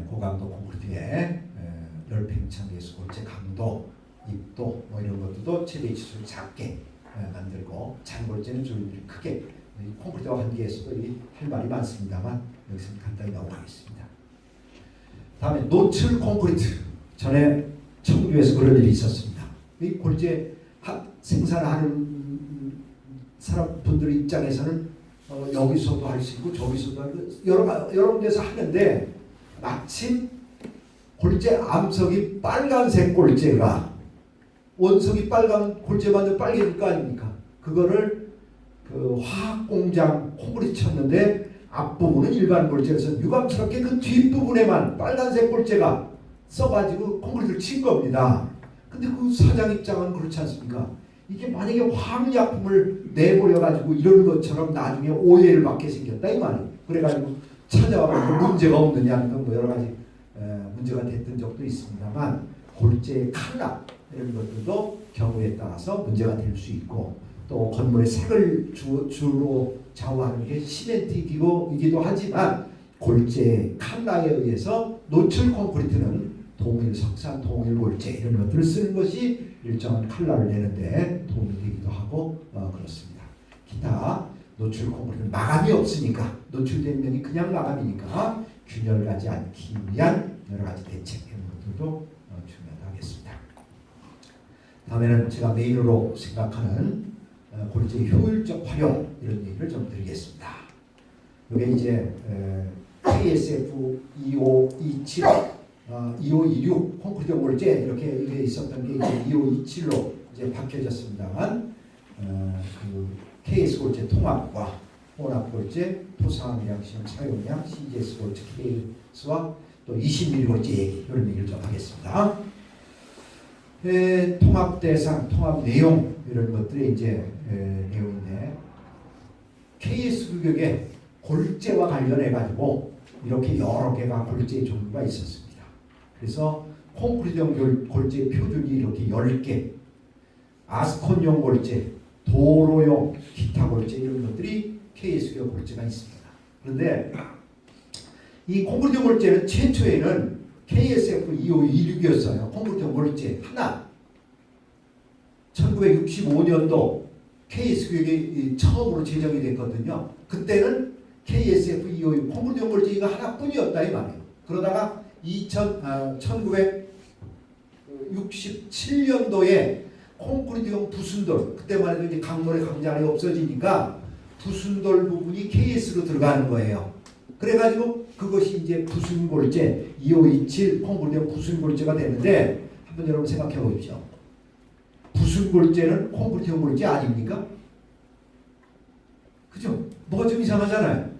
고강도 콘크리트에 열팽창계수 골재 강도, 입도 뭐 이런 것들도 최대 치수를 작게 만들고 잔골재는 조임들이 크게 콘크리트와 관계에서도 할 말이 많습니다만 여기서 간단히 넘어가겠습니다. 다음에 노출 콘크리트. 전에 청주에서 그런 일이 있었습니다. 이 골재 생산하는 사람분들 입장에서는 여기서도 할 수 있고 저기서도 하고 여러 군데서 하는데 마침 골재 암석이 빨간색 골재가 원석이 빨간 골재 만들 빨개질 거 아닙니까? 그거를 그 화학공장 콘크리트 쳤는데 앞부분은 일반 골재에서 유감스럽게 그 뒷부분에만 빨간색 골재가 써가지고 콘크리트를 친 겁니다. 근데 그 사장 입장은 그렇지 않습니까? 이게 만약에 화학약품을 내버려가지고 이런 것처럼 나중에 오해를 받게 생겼다 이 말이에요. 그래가지고 찾아와서 문제가 없느냐는 건 뭐 여러 가지 문제가 됐던 적도 있습니다만 골재의 칼라 이런 것들도 경우에 따라서 문제가 될 수 있고 또 건물의 색을 주로 좌우하는 게 시멘트이기도 하지만 골재 칼라에 의해서 노출 콘크리트는 동일 석산, 동일 골재 이런 것들을 쓰는 것이 일정한 칼라를 내는데 도움이 되기도 하고 그렇습니다. 기타 노출 콘크리트는 마감이 없으니까 노출된 면이 그냥 마감이니까 균열 가지 않기 위한 여러 가지 대책 이런 것들도 중요하겠습니다. 다음에는 제가 메인으로 생각하는 골재의 효율적 활용 이런 얘기를 좀 드리겠습니다. 이게 이제 KSF 2527 2526 콘크리트 골재 이렇게 이게 있었던 게 이제 2527로 이제 바뀌어졌습니다만 그 KS 골재 통합과 혼합 골재, 토사함량, 사용량, CGS 골재 KS와 또 20mm 골재 얘기 이런 얘기를 좀 하겠습니다. 통합 대상, 통합 내용 이런 것들이 이제 내용인데 KS 규격에 골재와 관련해 가지고 이렇게 여러 개가 골재의 종류가 있었습니다. 그래서 콘크리트용 골재 표준이 이렇게 10개, 아스콘용 골재, 도로용 기타 골재 이런 것들이 KS규격 골재가 있습니다. 그런데 이 콘크리트용 골재는 최초에는 KSF 2526이었어요. 콘크리트용 골재 하나. 1965년도 KS규격이 처음으로 제정이 됐거든요. 그때는 KSF 256 콘크리트용 골재 이거 하나뿐이었다 이 말이에요. 그러다가 1967년도에 콘크리트용 부순돌, 그때만 해도 이제 강물의 강자리 없어지니까 부순돌 부분이 KS로 들어가는 거예요. 그래가지고 그것이 이제 부순골재 2527 콘크리트용 부순골재가 되는데 한번 여러분 생각해 보십시오. 부순골재는 콘크리트용 골재 아닙니까? 그죠? 뭐가 좀 이상하잖아요.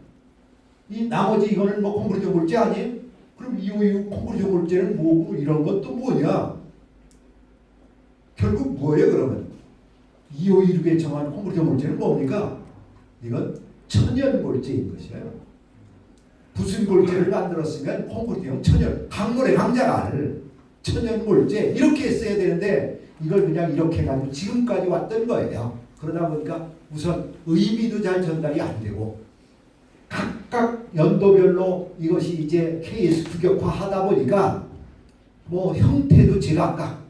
이 나머지 이거는 뭐 콘크리트용 골재 아니에요? 그럼 256 콘크리트 골재는 뭐고 이런 것도 뭐냐? 결국 뭐예요 그러면? 2526에 정한 콘크리트 골재는 뭡니까? 이건 천연 골재인 것이에요. 부순 골재를 만들었으면 콘크리트용 천연, 강물의 강자를 천연 골재 이렇게 써야 되는데 이걸 그냥 이렇게 해가지고 지금까지 왔던 거예요. 그러다 보니까 우선 의미도 잘 전달이 안 되고 각각 연도별로 이것이 이제 KS 규격화하다 보니까 뭐 형태도 제각각,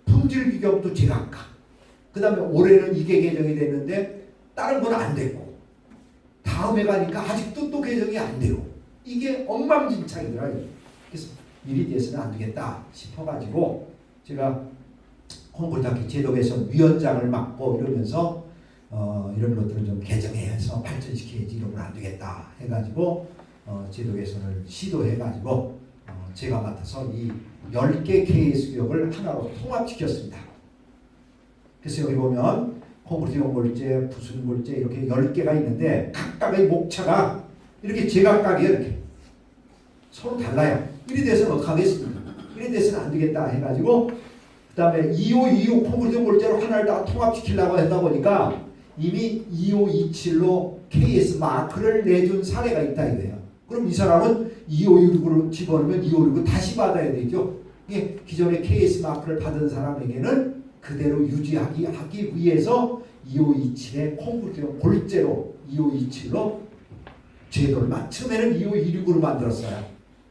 품질 규격도 제각각. 그 다음에 올해는 이게 개정이 됐는데 다른 건 안 됐고 다음에 가니까 아직도 또 개정이 안 되고 이게 엉망진창이더라고요. 그래서 일이 돼서는 안 되겠다 싶어가지고 제가 콘크리트 제도 개선 위원장을 맡고 이러면서 이런 것들을 좀 개정해서 발전시켜야지 이러면 안 되겠다 해가지고 제도 개선을 시도해가지고 제가 맡아서 이 10개 KS 규격을 하나로 통합시켰습니다. 그래서 여기 보면 콘크리트용 골재, 부순 골재 이렇게 10개가 있는데 각각의 목차가 이렇게 제각각이에요. 이렇게 서로 달라요. 이래 돼서는 어떡하겠습니까? 이래 돼서는 안 되겠다 해가지고 그 다음에 2525 콘크리트 골재로 하나를 다 통합시키려고 하다 보니까 이미 2527로 KS 마크를 내준 사례가 있다 이거예요. 그럼 이 사람은 2566으로 집어넣으면 2569 다시 받아야 되죠. 이게 기존에 KS 마크를 받은 사람에게는 그대로 유지하기 위해서 2527의 콘크리트용 골재로 2527로 제도를 처음에는 2526으로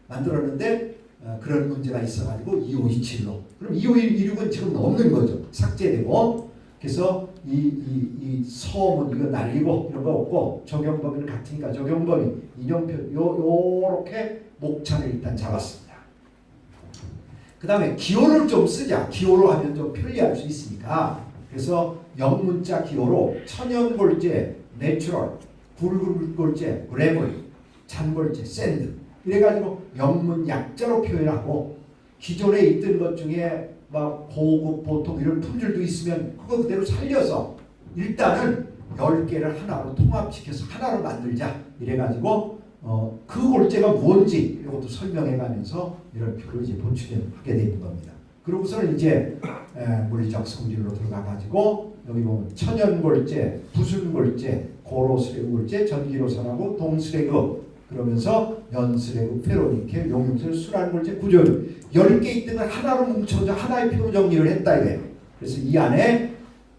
만들었는데 그런 문제가 있어가지고 2527로. 그럼 2526은 지금 없는 거죠. 삭제되고. 그래서 이 서문 이거 날리고 이런 거 없고 적용 범위는 같으니까 적용 범위 인용표 요렇게 목차를 일단 잡았습니다. 그 다음에 기호를 좀 쓰자. 기호로 하면 좀 편리할 수 있으니까. 그래서 영문자 기호로 천연골재, 내추럴, 굵은골재, 그래블, 잔골재, 샌드 이래가지고 영문 약자로 표현하고 기존에 있던 것 중에 막 고급 보통 이런 품질도 있으면 그거 그대로 살려서 일단은 10개를 하나로 통합시켜서 하나로 만들자 이래가지고 그 골재가 뭔지 이것도 설명해가면서 이런 표를 이제 보충하게 되는 겁니다. 그러고서는 이제 물리적 성질로 들어가가지고 여기 보면 천연골재, 부순골재, 고로스레그골재, 전기로선하고 동스레그 그러면서 연스레그, 페로니켈, 용융슬, 수란골재, 구조율 10개 있던 걸 하나로 뭉쳐서 하나의 표로 정리를 했다 이거예요. 그래서 이 안에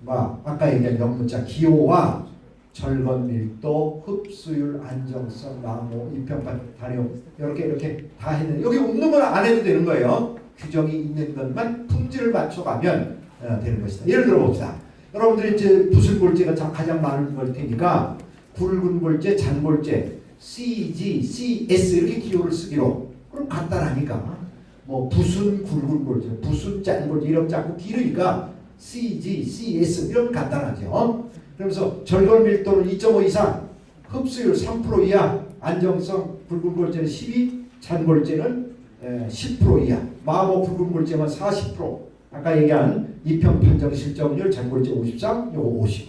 아까 얘기한 영문자 기호와 절건 밀도, 흡수율, 안정성, 마모, 입평판, 단용 이렇게 다 했는데 여기 없는 건 안 해도 되는 거예요. 규정이 있는 것만 품질을 맞춰가면 되는 것이다. 예를 들어 봅시다. 여러분들이 이제 부순골재가 가장 많은 걸 테니까 굵은 골재, 잔골재 CG, CS 이렇게 기호를 쓰기로. 그럼 간단하니까 뭐 부순 굵은 골재, 부순 짠 골재 이런 자꾸 길으니까 CG, CS 이런 간단하죠. 그러면서 절골 밀도는 2.5 이상, 흡수율 3% 이하, 안정성 굵은 골재는 12, 잔 골재는 10% 이하, 마모 굵은 골재만 40%. 아까 얘기한 이평 판정 실점률 잔 골재 53, 요거 50.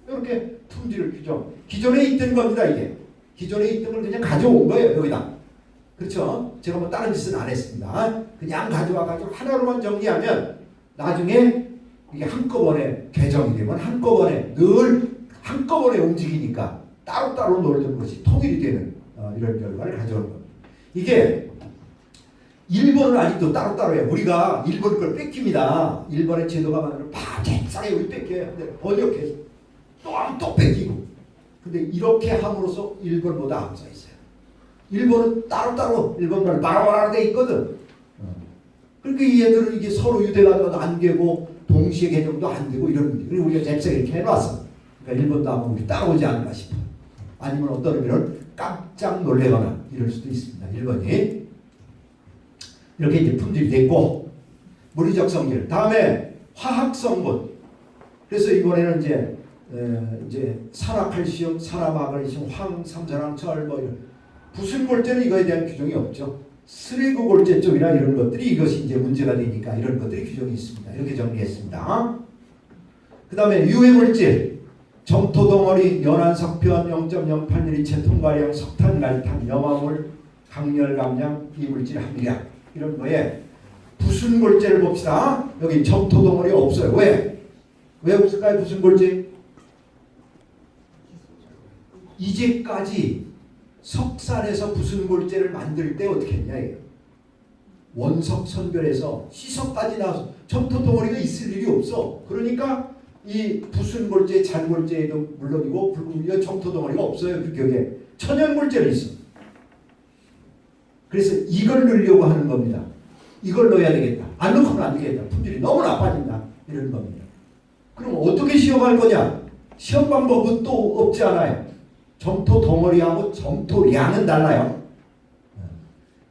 이렇게 품질을 규정. 기존에 있던 겁니다 이게. 기존에 있던 걸 그냥 가져온 거예요 여기다. 그렇죠? 제가 뭐 다른 짓은 안 했습니다. 그냥 가져와가지고 하나로만 정리하면 나중에 이게 한꺼번에 개정이 되면 한꺼번에 늘 한꺼번에 움직이니까 따로따로 놀던 것이 통일이 되는 이런 결과를 가져오는 겁니다. 이게 일본은 아직도 따로따로 해요. 우리가 일본 걸 뺏깁니다. 일본의 제도가 만들어 바짝싸게 우리 뺏겨요. 근데 번역해서 또 뺏기고. 근데 이렇게 함으로써 일본보다 앞서 있어요. 일본은 따로따로 일본말 바라바라 돼 있거든. 그러니까 이 애들은 이게 서로 유대가 안 되고 동시에 개정도 안 되고 이런 문제. 그리고 우리가 잽싸게 이렇게 해놨어. 그러니까 일본도 아마 우리 따라오지 않을까 싶어. 아니면 어떤 의미는 깜짝 놀래거나 이럴 수도 있습니다. 일본이. 이렇게 이제 품질이 됐고 물리적 성질. 다음에 화학 성분. 그래서 이번에는 이제 산화칼슘, 산화마그네슘, 황, 삼산황, 철 뭐 이런 부순 골재는 이거에 대한 규정이 없죠. 스레그 골재 쪽이나 이런 것들이 이것이 이제 문제가 되니까 이런 것들이 규정이 있습니다. 이렇게 정리했습니다. 그 다음에 유해 물질, 점토 덩어리, 연한 석편, 0.08127 통과량, 석탄, 갈탄, 염화물, 강렬 감량, 이물질 함유량 이런 거에 부순 골재를 봅시다. 여기 점토 덩어리 없어요. 왜 없을까요? 부순 골재? 이제까지 석산에서 부순 골재를 만들 때 어떻게 했냐 이게. 원석 선별해서 시석까지 나와서 점토 덩어리가 있을 일이 없어. 그러니까 이 부순 골재, 잔 골재도 물론이고 붉은 점토 덩어리가 없어요. 그 격에 천연 골재는 있어. 그래서 이걸 넣으려고 하는 겁니다. 이걸 넣어야 되겠다. 안 넣고는 안 되겠다. 품질이 너무 나빠진다. 이런 겁니다. 그럼 어떻게 시험할 거냐? 시험 방법은 또 없지 않아요. 점토 덩어리하고 점토량은 달라요.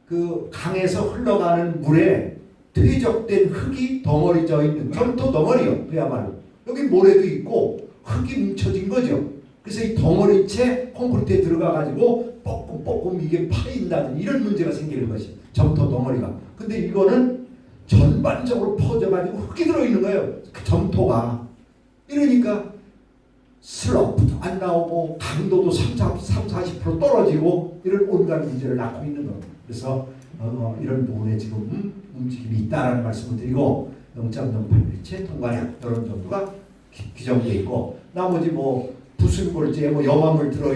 그 강에서 흘러가는 물에 퇴적된 흙이 덩어리져 있는 점토 덩어리요. 그야말로 여기 모래도 있고 흙이 뭉쳐진 거죠. 그래서 이 덩어리채 콘크리트에 들어가 가지고 뻐끔뻐끔 이게 파인다든 이런 문제가 생기는 것이 점토 덩어리가. 근데 이거는 전반적으로 퍼져 가지고 흙이 들어 있는 거예요. 그 점토가. 이러니까 슬럼프도 안 나오고 강도도 40% 떨어지고 이런 온갖 문제를 낳고 있는 겁니다. 그래서 이런 부분에 지금 움직임이 있다라는 말씀을 드리고 0.08mm 통과량 이런 정도가 규정되어 있고 나머지 뭐 부순골재에 뭐 염화물 들어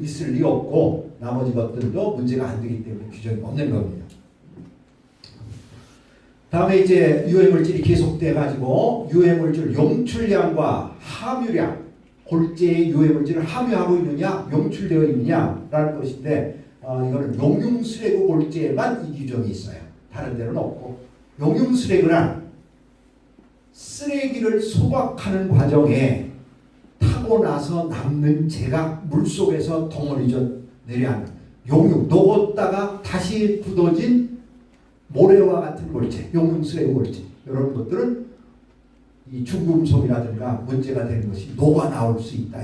있을 리 없고 나머지 것들도 문제가 안 되기 때문에 규정이 없는 겁니다. 다음에 이제 유해물질이 계속돼 가지고 유해물질 용출량과 함유량 골재의 유해물질을 함유하고 있느냐 용출되어 있느냐라는 것인데 이거는 용융수레구 골재에만 이 규정이 있어요. 다른 데는 없고 용융수레구란 쓰레기를 소각하는 과정에 타고 나서 남는 재가 물속에서 덩어리져 내려앉는 용융 녹았다가 다시 굳어진 모래와 같은 골재 용융수레구 골재 이런 것들은 이 중금속이라든가 문제가 되는 것이 녹아 나올 수 있다.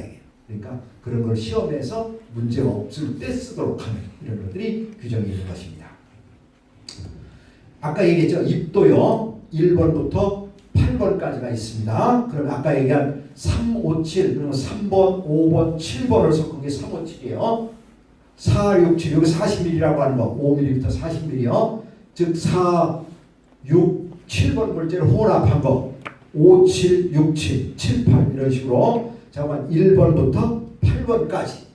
그러니까 그런 걸 시험에서 문제가 없을 때 쓰도록 하는 이런 것들이 규정이 있는 것입니다. 아까 얘기했죠. 입도요. 1번부터 8번까지가 있습니다. 그러면 아까 얘기한 3, 5, 7 그러면 3번, 5번, 7번을 섞은 게 3, 5, 7이에요. 4, 6, 7 여기 40mm라고 하는 거 5mm부터 40mm요. 즉 4, 6, 7번 골재를 혼합한 거 5, 7, 6, 7, 7, 8 이런 식으로 잠깐만 1번부터 8번까지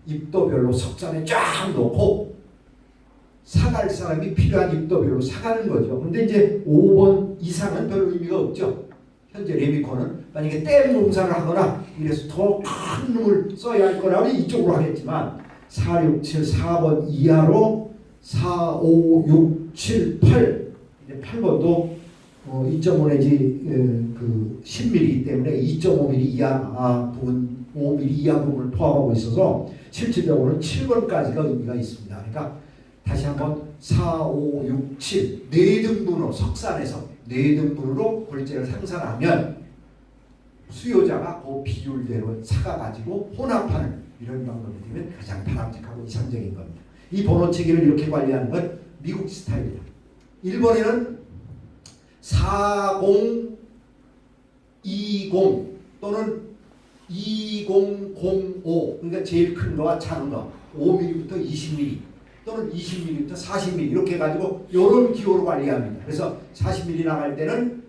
입도별로 석잔에 쫙 놓고 사갈 사람이 필요한 입도별로 사가는 거죠. 근데 이제 5번 이상은 별 의미가 없죠. 현재 레미콘은 만약에 댐 농사를 하거나 이래서 더 큰 놈을 써야 할 거라면 이쪽으로 하겠지만 4, 6, 7, 4번 이하로 4, 5, 6, 7, 8 이제 8번도 2.5 내지 그 10mm이기 때문에 2.5mm 이하 부분, 5mm 이하 부분을 포함하고 있어서 실질적으로는 7번까지가 의미가 있습니다. 그러니까 다시 한번 4, 5, 6, 7 4등분으로 석산에서 4등분으로 골재를 생산하면 수요자가 그 비율대로 사가가지고 혼합하는 이런 방법이 되면 가장 바람직하고 이상적인 겁니다. 이 번호 체계를 이렇게 관리하는 건 미국 스타일이다. 일본에는 40, 20 또는 2005 그러니까 제일 큰 거와 작은 거 5mm부터 20mm 또는 20mm부터 40mm 이렇게 해가지고 이런 기호로 관리합니다. 그래서 40mm 나갈 때는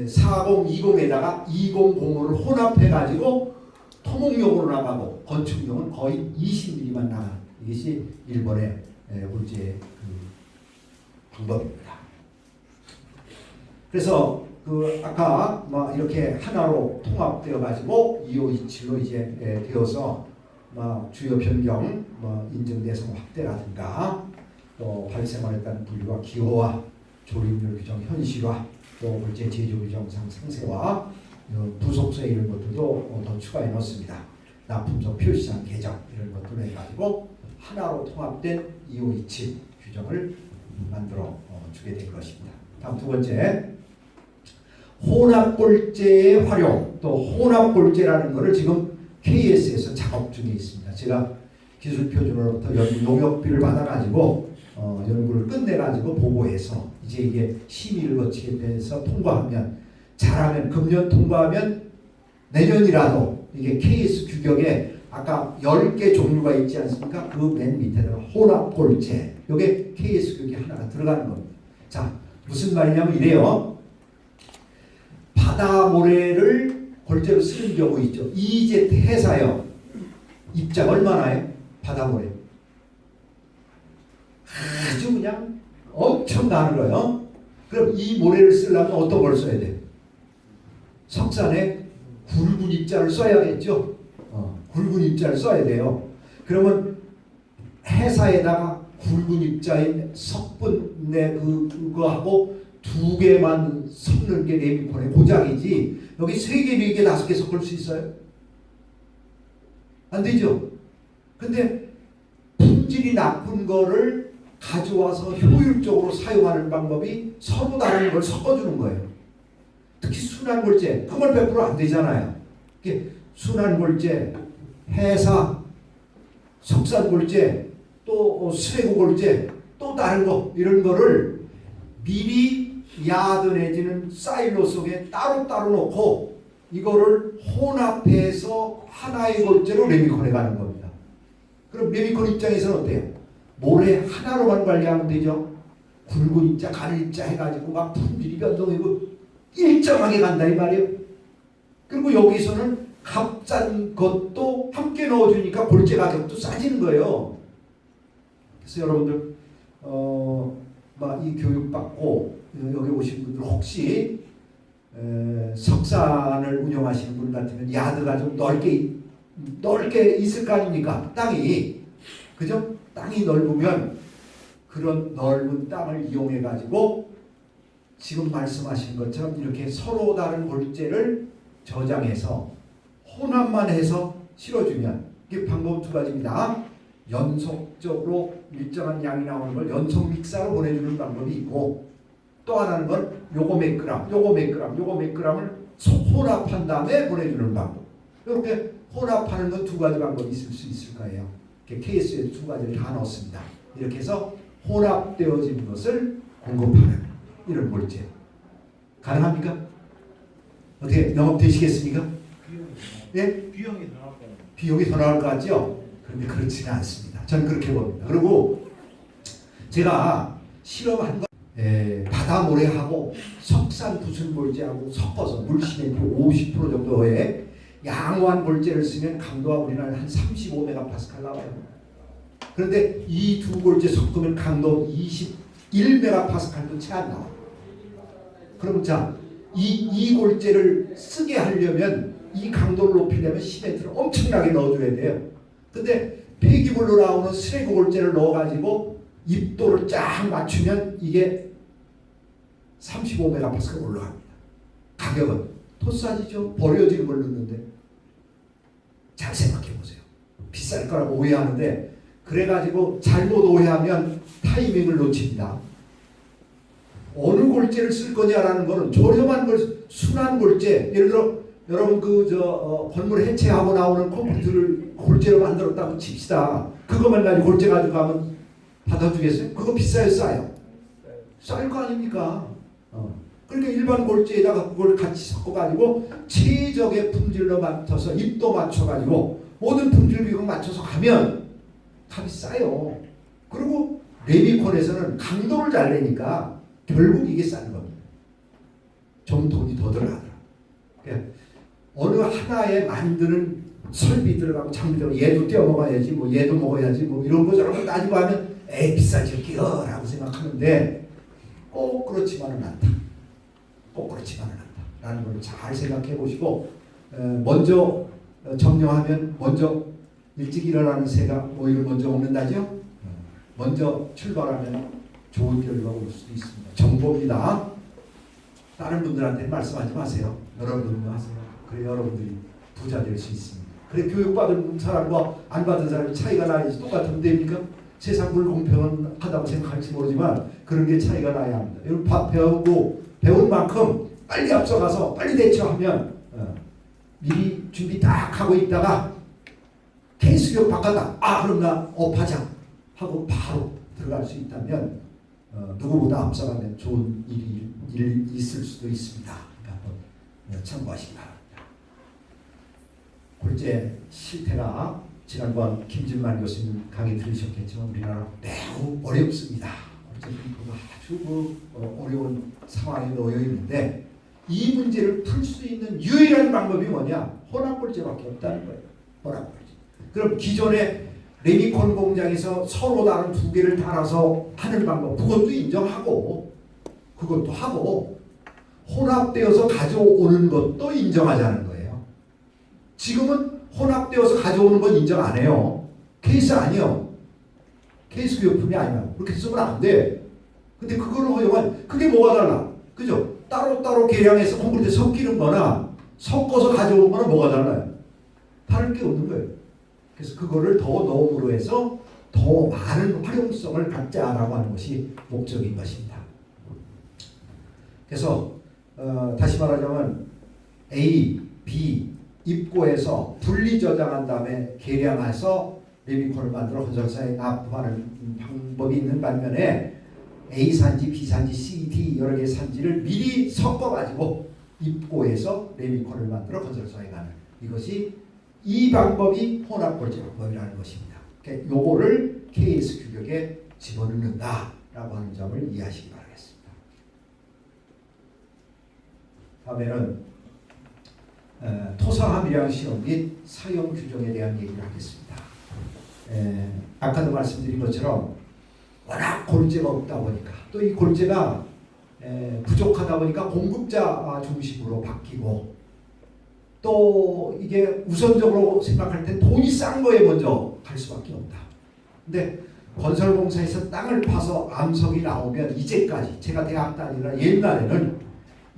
40, 20에다가 200을 혼합해가지고 토목용으로 나가고 건축용은 거의 20mm만 나가는 이것이 일본의 골재 방법입니다. 그래서 그 아까 막 이렇게 하나로 통합되어 가지고 2527로 이제 되어서 주요 변경, 인증 대상 확대라든가 또 발생원에 따른 분류와 기호와 조립률 규정 현실화 또 골재 제조 규정상 상세화 부속세 이런 것들도 더 추가해 넣습니다. 납품성 표시상 개정 이런 것들을 해가지고 하나로 통합된 2527 규정을 만들어 주게 된 것입니다. 다음 두 번째 혼합골재의 활용 또 혼합골재라는 것을 지금 KS에서 작업 중에 있습니다. 제가 기술표준으로부터 용역비를 받아가지고 연구를 끝내가지고 보고해서 이제 이게 심의를 거치게 돼서 통과하면 잘하면 금년 통과하면 내년이라도 이게 KS 규격에 아까 10개 종류가 있지 않습니까? 그 맨 밑에다가 혼합골재 이게 KS 규격이 하나가 들어가는 겁니다. 자 무슨 말이냐면 이래요. 바다 모래를 골재로 쓰는 경우 있죠. EZ 회사요. 입장 얼마나요? 바다 모래. 아주 그냥 엄청 나는 거예요. 그럼 이 모래를 쓰려면 어떤 걸 써야 돼? 석산에 굵은 입자를 써야겠죠. 굵은 입자를 써야 돼요. 그러면 회사에다가 굵은 입자인 석분의 그거하고 2개만 섞는 게 레미콘의 고작이지 여기 3개, 4개, 5개 섞을 수 있어요? 안 되죠? 근데 품질이 나쁜 거를 가져와서 효율적으로 사용하는 방법이 서로 다른 걸 섞어주는 거예요. 특히 순환골재 그건 100% 안 되잖아요. 순환골재, 해사, 석산골재, 또 수레구골재, 또 다른 거 이런 거를 미리 야드 내지는 사일로 속에 따로따로 놓고 이거를 혼합해서 하나의 골재로 레미콘에 가는 겁니다. 그럼 레미콘 입장에서는 어때요? 모래 하나로만 관리하면 되죠. 굵은 입자, 가는 입자 해가지고 막 품질이 변동이고 일정하게 간다 이 말이에요. 그리고 여기서는 값싼 것도 함께 넣어주니까 골재 가격도 싸지는 거예요. 그래서 여러분들 막 이 교육 받고 여기 오신 분들 혹시 석산을 운영하시는 분 같으면 야드가 좀 넓게 있을 거 아닙니까? 땅이. 그죠? 땅이 넓으면 그런 넓은 땅을 이용해 가지고 지금 말씀하신 것처럼 이렇게 서로 다른 골재를 저장해서 혼합만 해서 실어주면 이게 방법 두 가지입니다. 연속적으로 일정한 양이 나오는 걸 연속 믹사로 보내주는 방법이 있고 또 하나는 건 요거 몇 그램, 요거 몇 그램, 요거 몇 그램을 혼합한 다음에 보내주는 방법. 이렇게 혼합하는 건 두 가지 방법이 있을 수 있을 거예요. 케이스에 두 가지를 다 넣었습니다. 이렇게 해서 혼합되어진 것을 공급하는 이런 골재. 가능합니까? 어떻게 영업되시겠습니까? 예? 비용이 더 나올 거예요. 비용이 더 나올 것 같죠? 그런데 그렇지는 않습니다. 저는 그렇게 봅니다. 그리고 제가 실험한 거 바다 모래하고 석산 부순 골재하고 섞어서 물시멘트 50% 정도의 양호한 골재를 쓰면 강도가 우리나라 한 35메가파스칼 나와요. 그런데 이 두 골재 섞으면 강도 21메가파스칼도 채 안 나와요. 그럼 자, 이 골재를 쓰게 하려면 이 강도를 높이려면 시멘트를 엄청나게 넣어줘야 돼요. 근데 폐기물로 나오는 쓰레기 골재를 넣어가지고 입도를 쫙 맞추면 이게 35메가파스칼 올라갑니다. 가격은 더 싸지죠. 버려지는 걸 넣는데. 잘 생각해 보세요. 비쌀 거라고 오해하는데 그래가지고 잘못 오해하면 타이밍을 놓칩니다. 어느 골재를 쓸 거냐라는 거는 저렴한 걸 순한 골재, 예를 들어 여러분 건물 해체하고 나오는 콘크리트를 골재로 만들었다고 칩시다. 그것만 가지고 골재 가지고 가면 받아주겠어요? 그거 비싸요, 싸요? 쌀 거 아닙니까? 그러니까 일반 골재에다가 그걸 같이 섞어가지고 최적의 품질로 맞춰서 입도 맞춰가지고 모든 품질 비용 맞춰서 가면 값이 싸요. 그리고 레미콘에서는 강도를 잘 내니까 결국 이게 싼 겁니다. 좀 돈이 더 들어가더라. 그러니까 어느 하나에 만드는 설비 들어가고 장비 들어가고 얘도 떼어 먹어야지 뭐 얘도 먹어야지 뭐 이런 거 저런 거 따지고 하면 에이 비싸지요 라고 생각하는데 꼭 그렇지만은 않다. 꼭 그렇지만은 않다. 라는 걸 잘 생각해 보시고 먼저 점령하면 먼저 일찍 일어나는 새가 오이를 먼저 먹는다죠. 먼저 출발하면 좋은 결과가 올 수도 있습니다. 정보입니다. 다른 분들한테 말씀하지 마세요. 여러분들만 하세요. 그래 여러분들이 부자 될 수 있습니다. 그래 교육받은 사람과 안 받은 사람이 차이가 나야지 똑같으면 됩니까? 세상 불공평은 하다고 생각할지 모르지만 그런 게 차이가 나야 합니다. 여러분 배운 만큼 빨리 앞서가서 빨리 대처하면 미리 준비 딱 하고 있다가 케이스 교육 바꿨다. 그럼 나 업하자 하고 바로 들어갈 수 있다면 누구보다 앞서가면 좋은 일이 있을 수도 있습니다. 한번 참고하시기 바랍니다. 골재 실태가 지난번 김진만 교수님 강의 들으셨겠지만 우리나라 매우 어렵습니다. 어쨌든 아주 어려운 상황에 놓여 있는데 이 문제를 풀 수 있는 유일한 방법이 뭐냐? 혼합골재밖에 없다는 거예요. 혼합골재. 그럼 기존의 레미콘 공장에서 서로 다른 두 개를 달아서 하는 방법 그것도 인정하고 그것도 하고 혼합되어서 가져오는 것도 인정하자는 거예요. 지금은 혼합되어서 가져오는 건 인정 안 해요. 케이스 아니요. 케이스 교육품이 아니야. 그렇게 쓰면 안 돼. 근데 그거를 허용한 그게 뭐가 달라? 그죠? 따로따로 계량해서 콘크리트 섞이는 거나 섞어서 가져오는 거나 뭐가 달라요? 다를 게 없는 거예요. 그래서 그거를 더 넣음으로 해서 더 많은 활용성을 갖자라고 하는 것이 목적인 것입니다. 그래서 다시 말하자면 A, B 입고해서 분리 저장한 다음에 계량해서 레미콘을 만들어 건설사에 납품하는 방법이 있는 반면에 A 산지, B 산지, C, D 여러 개의 산지를 미리 섞어가지고 입고해서 레미콘을 만들어 건설사에 가는 이것이 이 방법이 혼합골재 방법이라는 것입니다. 그러니까 요거를 KS 규격에 집어넣는다라고 하는 점을 이해하시기 바라겠습니다. 다음에는 토사함유량 시험 및 사용 규정에 대한 얘기를 하겠습니다. 아까도 말씀드린 것처럼 워낙 골재가 없다 보니까 또 이 골재가 부족하다 보니까 공급자 중심으로 바뀌고 또 이게 우선적으로 생각할 때 돈이 싼 거에 먼저 갈 수밖에 없다. 근데 건설공사에서 땅을 파서 암석이 나오면 이제까지 제가 대학 다니라 옛날에는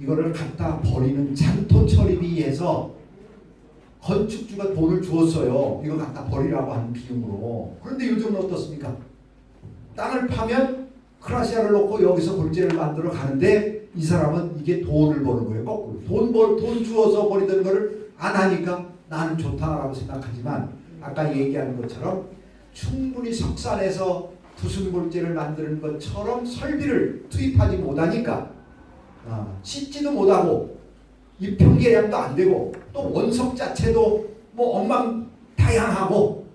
이거를 갖다 버리는 잔토 처리비에서 건축주가 돈을 주었어요. 이거 갖다 버리라고 하는 비용으로. 그런데 요즘은 어떻습니까? 땅을 파면 크라시아를 놓고 여기서 골재를 만들어 가는데 이 사람은 이게 돈을 버는 거예요. 거꾸로. 돈 주어서 버리던 거를 안 하니까 나는 좋다라고 생각하지만 아까 얘기한 것처럼 충분히 석산에서 부순골재를 만드는 것처럼 설비를 투입하지 못하니까 씻지도 못하고 입평계량도 안 되고 또 원석 자체도 뭐 엉망다양하고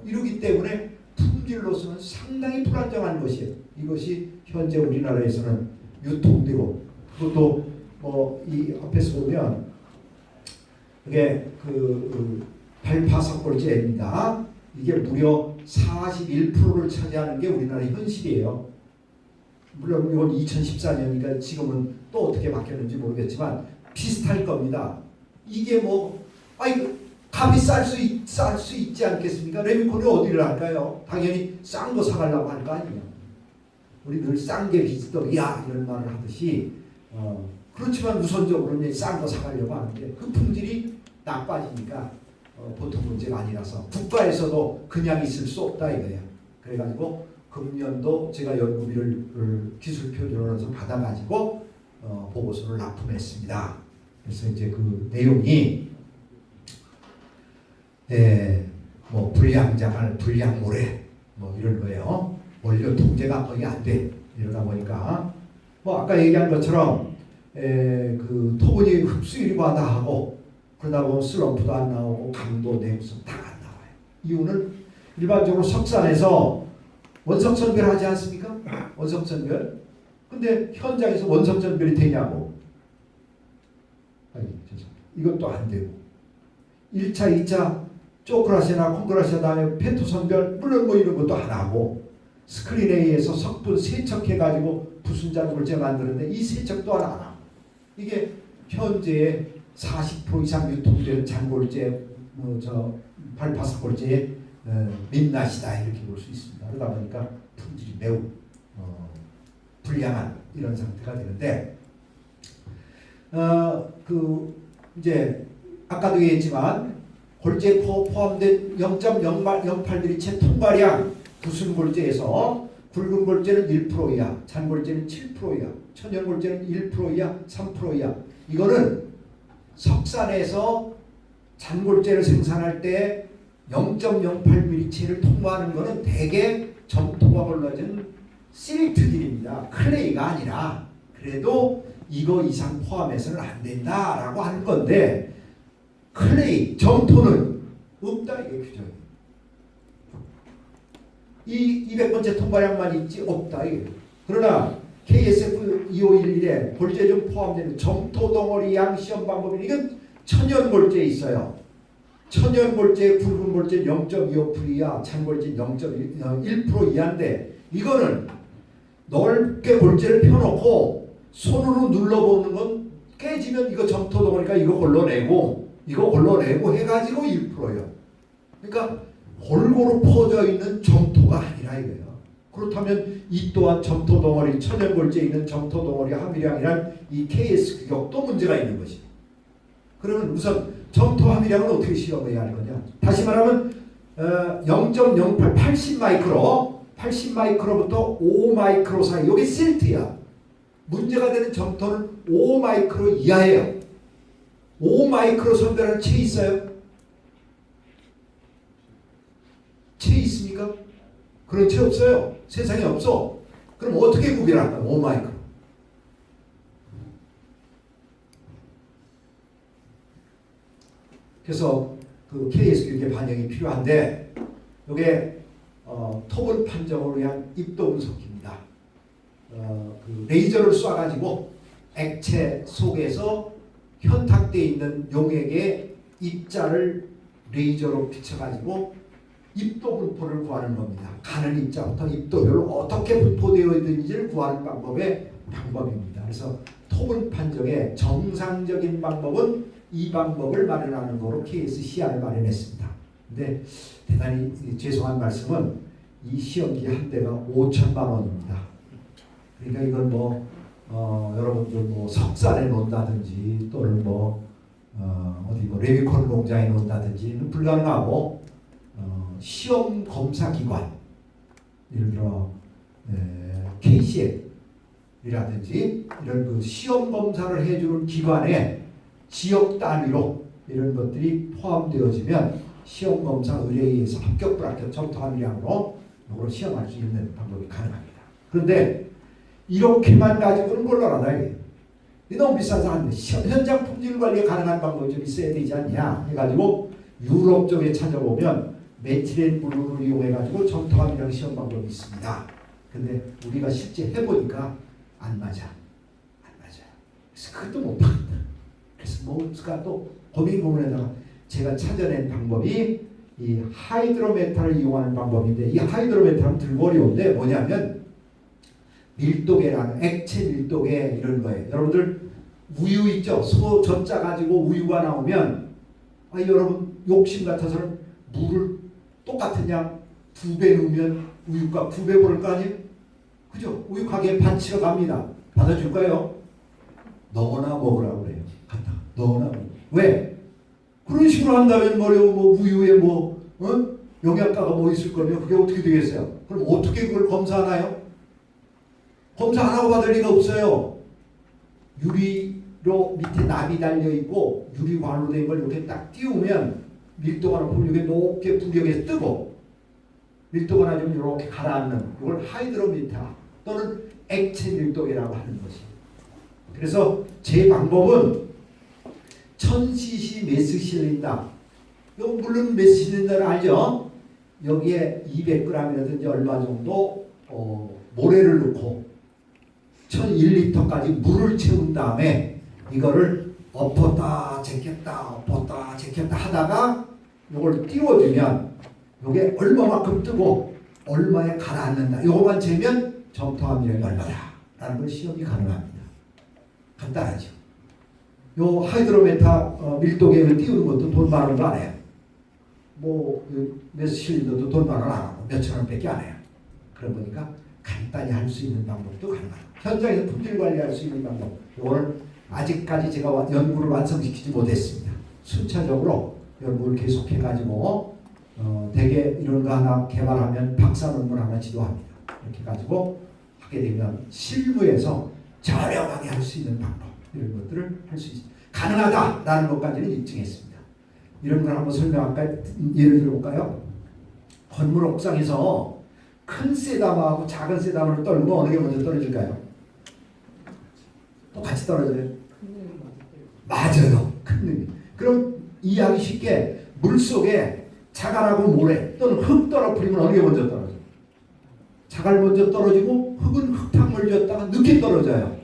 이러기 때문에 품질로서는 상당히 불안정한 것이에요. 이것이 현재 우리나라에서는 유통되고 그것도 뭐 이 앞에서 보면 이게 그 발파석골재입니다. 이게 무려 41%를 차지하는 게 우리나라 현실이에요. 물론 이건 2014년이니까 지금은 또 어떻게 바뀌었는지 모르겠지만 비슷할 겁니다. 이게 뭐 값이 쌀 수 있지 않겠습니까? 레미콘이 어디를 할까요? 당연히 싼 거 사가려고 할 거 아니에요. 우리 늘 싼 게 비지떡이야 이런 말을 하듯이 그렇지만 우선적으로는 싼 거 사가려고 하는데 그 품질이 나빠지니까 보통 문제가 아니라서 국가에서도 그냥 있을 수 없다 이거예요. 그래가지고 금년도 제가 연구비를 기술표준원에서 받아가지고 보고서를 납품했습니다. 그래서 이제 그 내용이 뭐 불량자갈, 불량모래 뭐 이런 거예요. 원료 통제가 거의 안 돼. 이러다 보니까 뭐 아까 얘기한 것처럼 그 토분이 흡수율이 과다하고 그러다 보면 슬럼프도 안 나오고 강도, 내구성 다 안 나와요. 이유는 일반적으로 석산에서 원석전별 하지 않습니까? 원석전별. 근데 현장에서 원석전별이 되냐고. 이것도 안 되고 1차, 2차 쪼크라시아나 콩그라시아 다음에 페토선별 물론 뭐 이런 것도 안 하고 스크린 A에서 석분 세척해가지고 부순잔골재 만드는데 이 세척 또한 안 하고 이게 현재 40% 이상 유통되는 잔골재 발파석골재의 민낯이다 이렇게 볼 수 있습니다. 그러다 보니까 품질이 매우 불량한 이런 상태가 되는데 이제 아까도 얘기했지만 골재에 포함된 0.08mm 통과량 부순골재에서 굵은 골재는 1% 이하, 잔골재는 7% 이하, 천연골재는 1% 이하, 3% 이하. 이거는 석산에서 잔골재를 생산할 때 0.08mm를 통과하는 것은 대개 점토가 걸러진 실트질입니다. 클레이가 아니라 그래도 이거 이상 포함해서는 안 된다라고 하는 건데 클레이, 점토는 없다 이게 규정이. 이 200번째 통과량만 있지 없다 이게. 그러나 KSF 2511에 골재 중 포함되는 점토 덩어리 양 시험 방법이 이건 천연골재에 있어요. 천연골재의 굵은 골재 0.25% 이하, 잔골재 0.1% 이하인데 이거는 넓게 골재를 펴놓고 손으로 눌러보는 건 깨지면 이거 점토 덩어리가 이거 걸러내고 해가지고 1%예요. 그러니까 골고루 퍼져 있는 점토가 아니라 이거예요. 그렇다면 이 또한 점토 덩어리, 천연골재에 있는 점토 덩어리 함유량이란 이 KS 규격도 문제가 있는 것이. 그러면 우선 점토 함유량은 어떻게 시험해야 하는 거냐? 다시 말하면 0.08, 80 마이크로, 80 마이크로부터 5 마이크로 사이, 이게 실트야. 문제가 되는 점토는 5 마이크로 이하예요. 5 마이크로 선별하는 채 있어요? 채 있습니까? 그런 채 없어요. 세상에 없어. 그럼 어떻게 구별할까? 5 마이크로. 그래서 그 KS 교육의 반영이 필요한데 이게 토분 판정을 위한 입도 분석입니다. 그 레이저를 쏴가지고 액체 속에서 현탁되어 있는 용액의 입자를 레이저로 비춰가지고 입도 분포를 구하는 겁니다. 가는 입자부터 입도별로 어떻게 분포되어 있는지를 구하는 방법입니다. 그래서 토분 판정의 정상적인 방법은 이 방법을 마련하는 거로 KSCR을 마련했습니다. 근데 대단히 죄송한 말씀은 이 시험기 한 대가 5천만 원입니다. 그러니까 이건 여러분들 석산에 놓는다든지 또는 어디 레미콘 공장에 놓는다든지는 불가능하고 시험 검사 기관 예를 들어 KCL이라든지 이런 그 시험 검사를 해주는 기관에 지역 단위로 이런 것들이 포함되어지면 시험 검사 의뢰에 의해서 합격 불합격 점토함량으로 이걸 시험할 수 있는 방법이 가능합니다. 그런데 이렇게만 가지고는 곤란하다. 이 너무 비싸서 안 돼. 현장 품질 관리에 가능한 방법이 좀 있어야 되지 않냐 해가지고 유럽 쪽에 찾아보면 메틸엔 블루를 이용해가지고 점토함량 시험 방법이 있습니다. 근데 우리가 실제 해보니까 안 맞아. 그래서 그것도 못하겠다. 그래서 뭔가 또 고민에다가 제가 찾아낸 방법이 이 하이드로메탈을 이용하는 방법인데 이 하이드로메탈은 들고 어려운데 뭐냐면 밀도계라는 액체 밀도계 이런 거예요. 여러분들 우유 있죠? 소 젖자 가지고 우유가 나오면 여러분 욕심 같아서는 물을 똑같은 양 2배 넣으면 우유값 2배 오를 거 아니에요? 그죠? 우유 가게에 반치러 갑니다. 받아줄까요? 너나 먹으라고 그래요. 갖다 너나 먹으라고. 왜? 그런 식으로 한다면 우유에 영양가가 있을 거면 그게 어떻게 되겠어요? 그럼 어떻게 그걸 검사하나요? 검사 안 하고 받을 리가 없어요. 유리로 밑에 납이 달려 있고 유리관으로 된 걸 이렇게 딱 띄우면 밀도가 높으면 이게 높게 부력에서 뜨고 밀도가 낮으면 이렇게 가라앉는 이걸 하이드로미터 또는 액체 밀도계라고 하는 것이. 그래서 제 방법은 1000cc 메스실린더. 이거 물론 메스실린더를 알죠? 여기에 200g이라든지 얼마 정도 모래를 넣고 1001리터까지 물을 채운 다음에 이거를 엎었다 제꼈다 하다가 이걸 띄워주면 이게 얼마만큼 뜨고 얼마에 가라앉는다. 이거만 재면 점토함량이 얼마다 라는 걸 시험이 가능합니다. 간단하죠. 요 하이드로메타 밀도계를 띄우는 것도 돈 많은 거 안 해요. 메스실린더도 돈 많은 거 안 하고 몇천 원밖에 안 해요. 그러다 보니까 간단히 할 수 있는 방법도 가능합니다. 현장에서 품질 관리할 수 있는 방법. 이거는 아직까지 제가 연구를 완성시키지 못했습니다. 순차적으로 연구를 계속해가지고 대개 이런 거 하나 개발하면 박사 논문 하나 지도합니다. 이렇게 가지고 하게 되면 실무에서 저렴하게 할 수 있는 방법 이런 것들을 할 수 있습니다. 가능하다라는 것까지는 입증했습니다. 이런 걸 한번 설명할까요? 예를 들어볼까요? 건물 옥상에서 큰 쇠담하고 작은 쇠담을 떨면 어느 게 먼저 떨어질까요? 똑같이 떨어져요. 맞아요. 큰 놈이. 그럼 이해하기 쉽게 물속에 자갈하고 모래 또는 흙 떨어뜨리면 어느 게 먼저 떨어져요? 자갈 먼저 떨어지고 흙은 흙탕물 졌다가 늦게 떨어져요.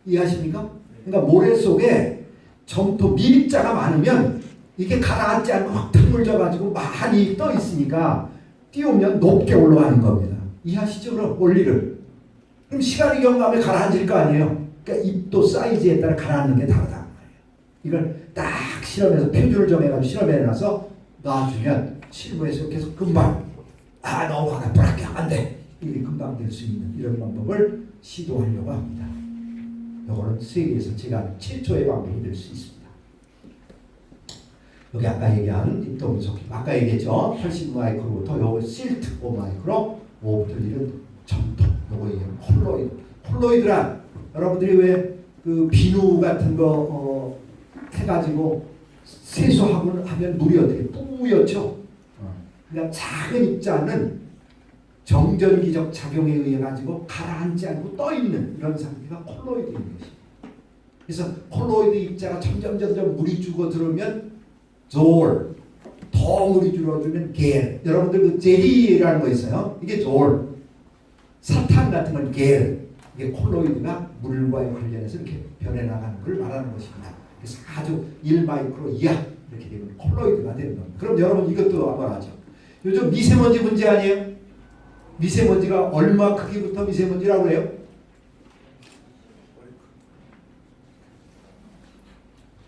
이해하십니까? 그러니까 모래 속에 점토 밀입자가 많으면 이게 가라앉지 않고 흙탕물 져가지고 많이 떠 있으니까 띄우면 높게 올라가는 겁니다. 이해하시죠? 그럼 원리를. 그럼 시간이 경과하면 가라앉을 거 아니에요. 그러니까 입도 사이즈에 따라 가라앉는 게 다르다는 거예요. 이걸 딱 실험해서 표준을 정해가지고 실험해놔서 놔주면 실무에서 계속 금방 너무 화가 불합격 안 돼. 이게 금방 될 수 있는 이런 방법을 시도하려고 합니다. 이거는 세계에서 제가 최초의 방법이 될 수 있습니다. 여기 아까 얘기한 입도 분석, 아까 얘기했죠. 80마이크로부터 요거 실트 5마이크로 5부터 1은 점토, 요거 얘기하면 콜로이드. 콜로이드란 여러분들이 왜 그 비누 같은 거 해가지고 세수하고 하면 물이 어떻게 뿌옇죠? 그러니까 작은 입자는 정전기적 작용에 의해 가지고 가라앉지 않고 떠 있는 이런 상태가 콜로이드인 것입니다. 그래서 콜로이드 입자가 점점 물이 죽어 들으면 졸. 덩울이 줄어들면 겔. 여러분들 그 젤리라는 거 있어요. 이게 졸. 사탕 같은 건 겔. 이게 콜로이드가 물과의 관련해서 이렇게 변해나가는 걸 말하는 것입니다. 그래서 아주 1마이크로 이하 이렇게 되면 콜로이드가 되는 겁니다. 그럼 여러분 이것도 한번 하죠. 요즘 미세먼지 문제 아니에요? 미세먼지가 얼마 크기부터 미세먼지라고 해요?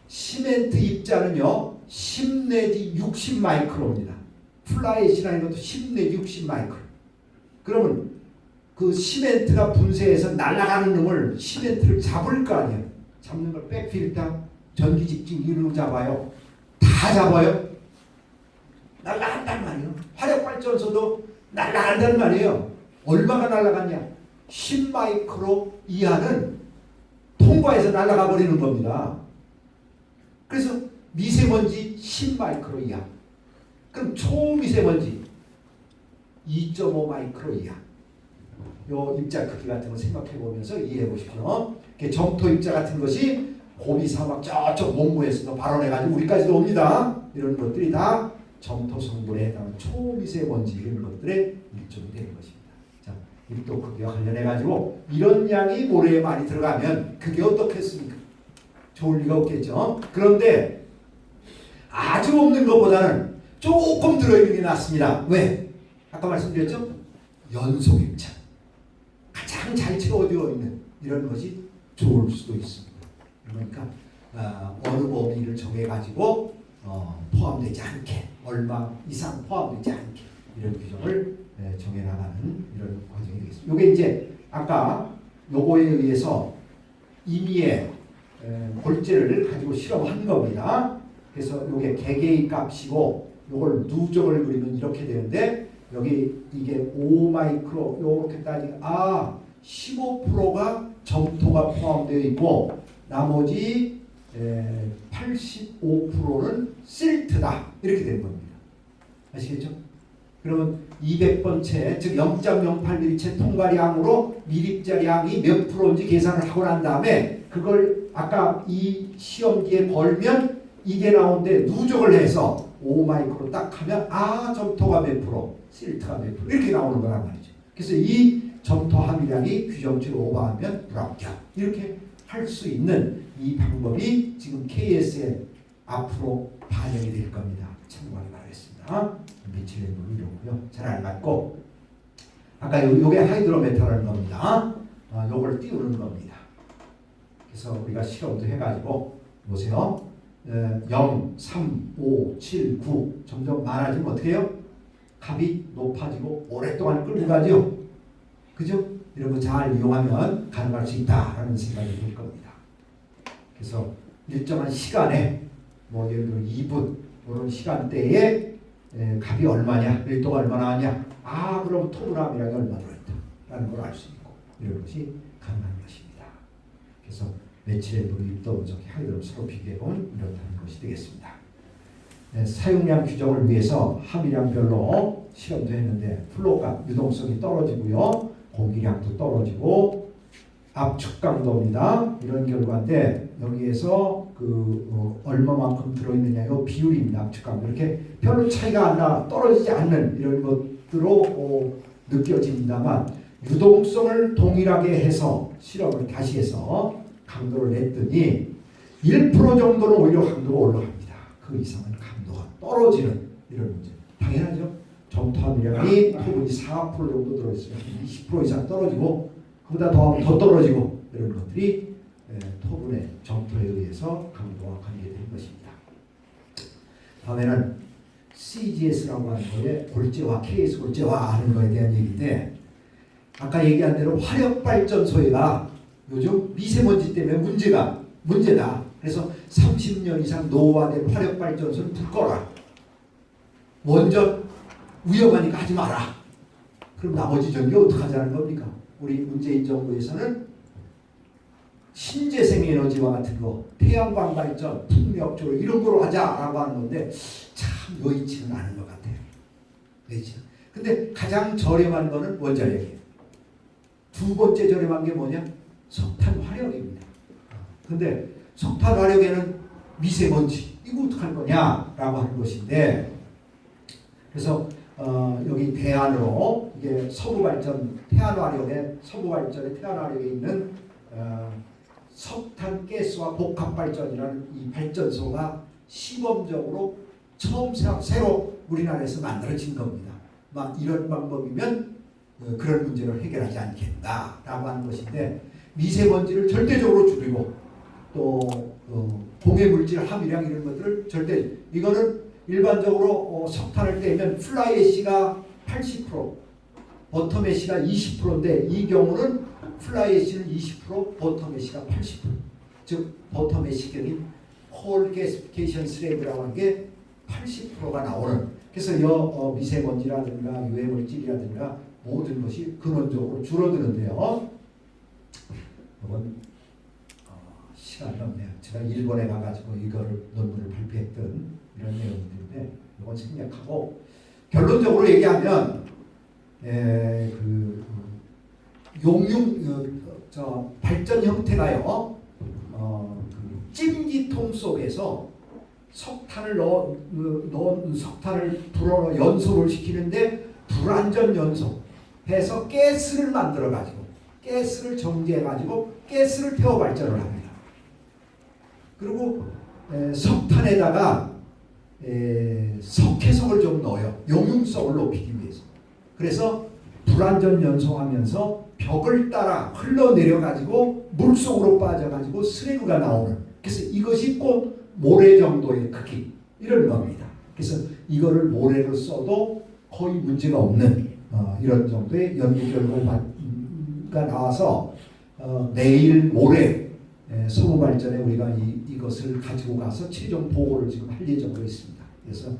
시멘트 입자는요 10 내지 60 마이크로입니다. 플라이시라는 것도 10 내지 60 마이크로. 그러면 그 시멘트가 분쇄해서 날아가는 놈을 시멘트를 잡을 거 아니에요. 잡는 걸 백필터, 전기집중 이런 거 잡아요. 다 잡아요. 날아간단 말이에요. 화력발전소도 날아간단 말이에요. 얼마가 날아갔냐? 10 마이크로 이하는 통과해서 날아가 버리는 겁니다. 그래서 미세먼지 10 마이크로 이하. 그럼 초미세먼지 2.5 마이크로 이하. 요 입자 크기 같은 거 생각해 보면서 이해해 보십시오. 점토 입자 같은 것이 고비 사막 저쪽 몽고에서도 발원해가지고 우리까지도 옵니다. 이런 것들이 다 점토 성분에 해당하는 초미세먼지 이런 것들의 일종이 되는 것입니다. 자, 밀도 크기와 관련해가지고 이런 양이 모래에 많이 들어가면 그게 어떻겠습니까? 좋을 리가 없겠죠. 그런데 아주 없는 것보다는 조금 들어있는 게 낫습니다. 왜? 아까 말씀드렸죠? 연속 입자. 가장 잘 채워져 있는 이런 것이 좋을 수도 있습니다. 그러니까 어느 범위를 정해가지고 포함되지 않게 얼마 이상 포함되지 않게 이런 규정을 정해나가는 이런 과정이 되겠습니다. 이게 이제 아까 요거에 의해서 임의의 골재를 가지고 실험한 겁니다. 그래서 요게 개개의 값이고 요걸 누적을 그리면 이렇게 되는데 여기 이게 5 마이크로 요렇게 따지면 15%가 점토가 포함되어 있고 나머지 85%는 실트다 이렇게 되는 겁니다. 아시겠죠? 그러면 200번째 즉 0.08mm체 통과량으로 밀입자량이 몇 프로인지 계산을 하고 난 다음에 그걸 아까 이 시험지에 걸면 이게 나오는데 누적을 해서 5 마이크로 딱 하면 점토가 몇 프로, 실트가 몇 프로 이렇게 나오는 거란 말이죠. 그래서 이 점토 함유량이 규정치를 오버하면 불합격 이렇게 할 수 있는 이 방법이 지금 KS에 앞으로 반영이 될 겁니다. 참고하기 바라겠습니다. 며칠 내로 이러고요. 잘 알맞고 아까 요게 하이드로메터라는 겁니다. 요걸 띄우는 겁니다. 그래서 우리가 실험도 해가지고 보세요. 0, 3, 5, 7, 9 점점 많아지면 어떻게 해요? 값이 높아지고 오랫동안 끌고 가죠. 그죠? 이런 거 잘 이용하면 가능할 수 있다라는 생각이 들 겁니다. 그래서 일정한 시간에 뭐 예를 들어 2분 이런 시간대에 값이 얼마냐, 밀도가 얼마나 하냐, 그럼 토분함이라는 게 얼마 들어있다라는 걸 알 수 있고 이런 것이 가능한 것입니다. 그래서 매칠의 밀도 분석이 하이드로 서로 비교해보면 이렇다는 것이 되겠습니다. 사용량 규정을 위해서 함유량별로 실험도 했는데 플로우가 유동성이 떨어지고요. 공기량도 떨어지고 압축 강도입니다. 이런 결과인데 여기에서 얼마만큼 들어있느냐 이 비율입니다. 압축 강도 이렇게 별로 차이가 안 나 떨어지지 않는 이런 것으로 느껴집니다만 유동성을 동일하게 해서 실험을 다시 해서 강도를 냈더니 1% 정도는 오히려 강도가 올라갑니다. 그 이상은 강도가 떨어지는 이런 문제. 당연하죠. 점토 함유량이 토분이 4% 정도 들어있으면 20% 이상 떨어지고 그보다 더 떨어지고 이런 것들이 토분의 점토에 의해서 강도와 관계되는 것입니다. 다음에는 CGS라고 하는 거에 골재화, KS 골재화 하는 거에 대한 얘기인데 아까 얘기한 대로 화력발전소가 요즘 미세먼지 때문에 문제다. 그래서 30년 이상 노후화된 화력발전소는 불 꺼라. 원전 위험하니까 하지 마라. 그럼 나머지 전기 어떻게 하자는 겁니까? 우리 문재인 정부에서는 신재생 에너지와 같은 거, 태양광 발전, 풍력조 이런 거로 하자라고 하는 건데 참 여의치는 않은 것 같아요. 근데 가장 저렴한 거는 원자력이에요. 두 번째 저렴한 게 뭐냐? 석탄 화력입니다. 근데 석탄 화력에는 미세먼지 이거 어떡할 거냐라고 하는 것인데, 그래서 여기 대안으로 이게 서부발전 태안화력의 서부발전의 태안화력에 있는 석탄 가스와 복합발전이라는 이 발전소가 시범적으로 처음 새로 우리나라에서 만들어진 겁니다. 막 이런 방법이면 그런 문제를 해결하지 않겠다라고 하는 것인데, 미세먼지를 절대적으로 줄이고 또 공해물질 함유량 이런 것들을 절대, 이거는 일반적으로 석탄을 떼면 플라이 애쉬가 80%, 버텀 애쉬가 20%인데 이 경우는 플라이 애쉬는 20%, 버텀 애쉬가 80%. 즉 버텀 애쉬경이 콜 게시피케이션 슬래그라고 하는 게 80%가 나오는, 그래서 미세먼지라든가 유해물질이라든가 모든 것이 근원적으로 줄어드는데요. 이건 시간이 없네요. 제가 일본에 가가지고 이거를 논문을 발표했던 이런 내용들인데 이건 생략하고, 결론적으로 얘기하면 발전 형태가요. 찜기통 속에서 석탄을 석탄을 불어 연소를 시키는데 불완전 연소해서 가스를 만들어 가지고 가스를 정제해 가지고 가스를 태워 발전을 합니다. 그리고 석탄에다가 석회성을 좀 넣어요. 용융성을 높이기 위해서. 그래서 불완전 연소하면서 벽을 따라 흘러내려 가지고 물속으로 빠져 가지고 슬래그가 나오는, 그래서 이것이 꼭 모래 정도의 크기 이런 겁니다. 그래서 이거를 모래로 써도 거의 문제가 없는 이런 정도의 연구 결과가 나와서 내일 모레 서부발전에 우리가 이것을 가지고 가서 최종 보고를 지금 할 예정으로 있습니다. 그래서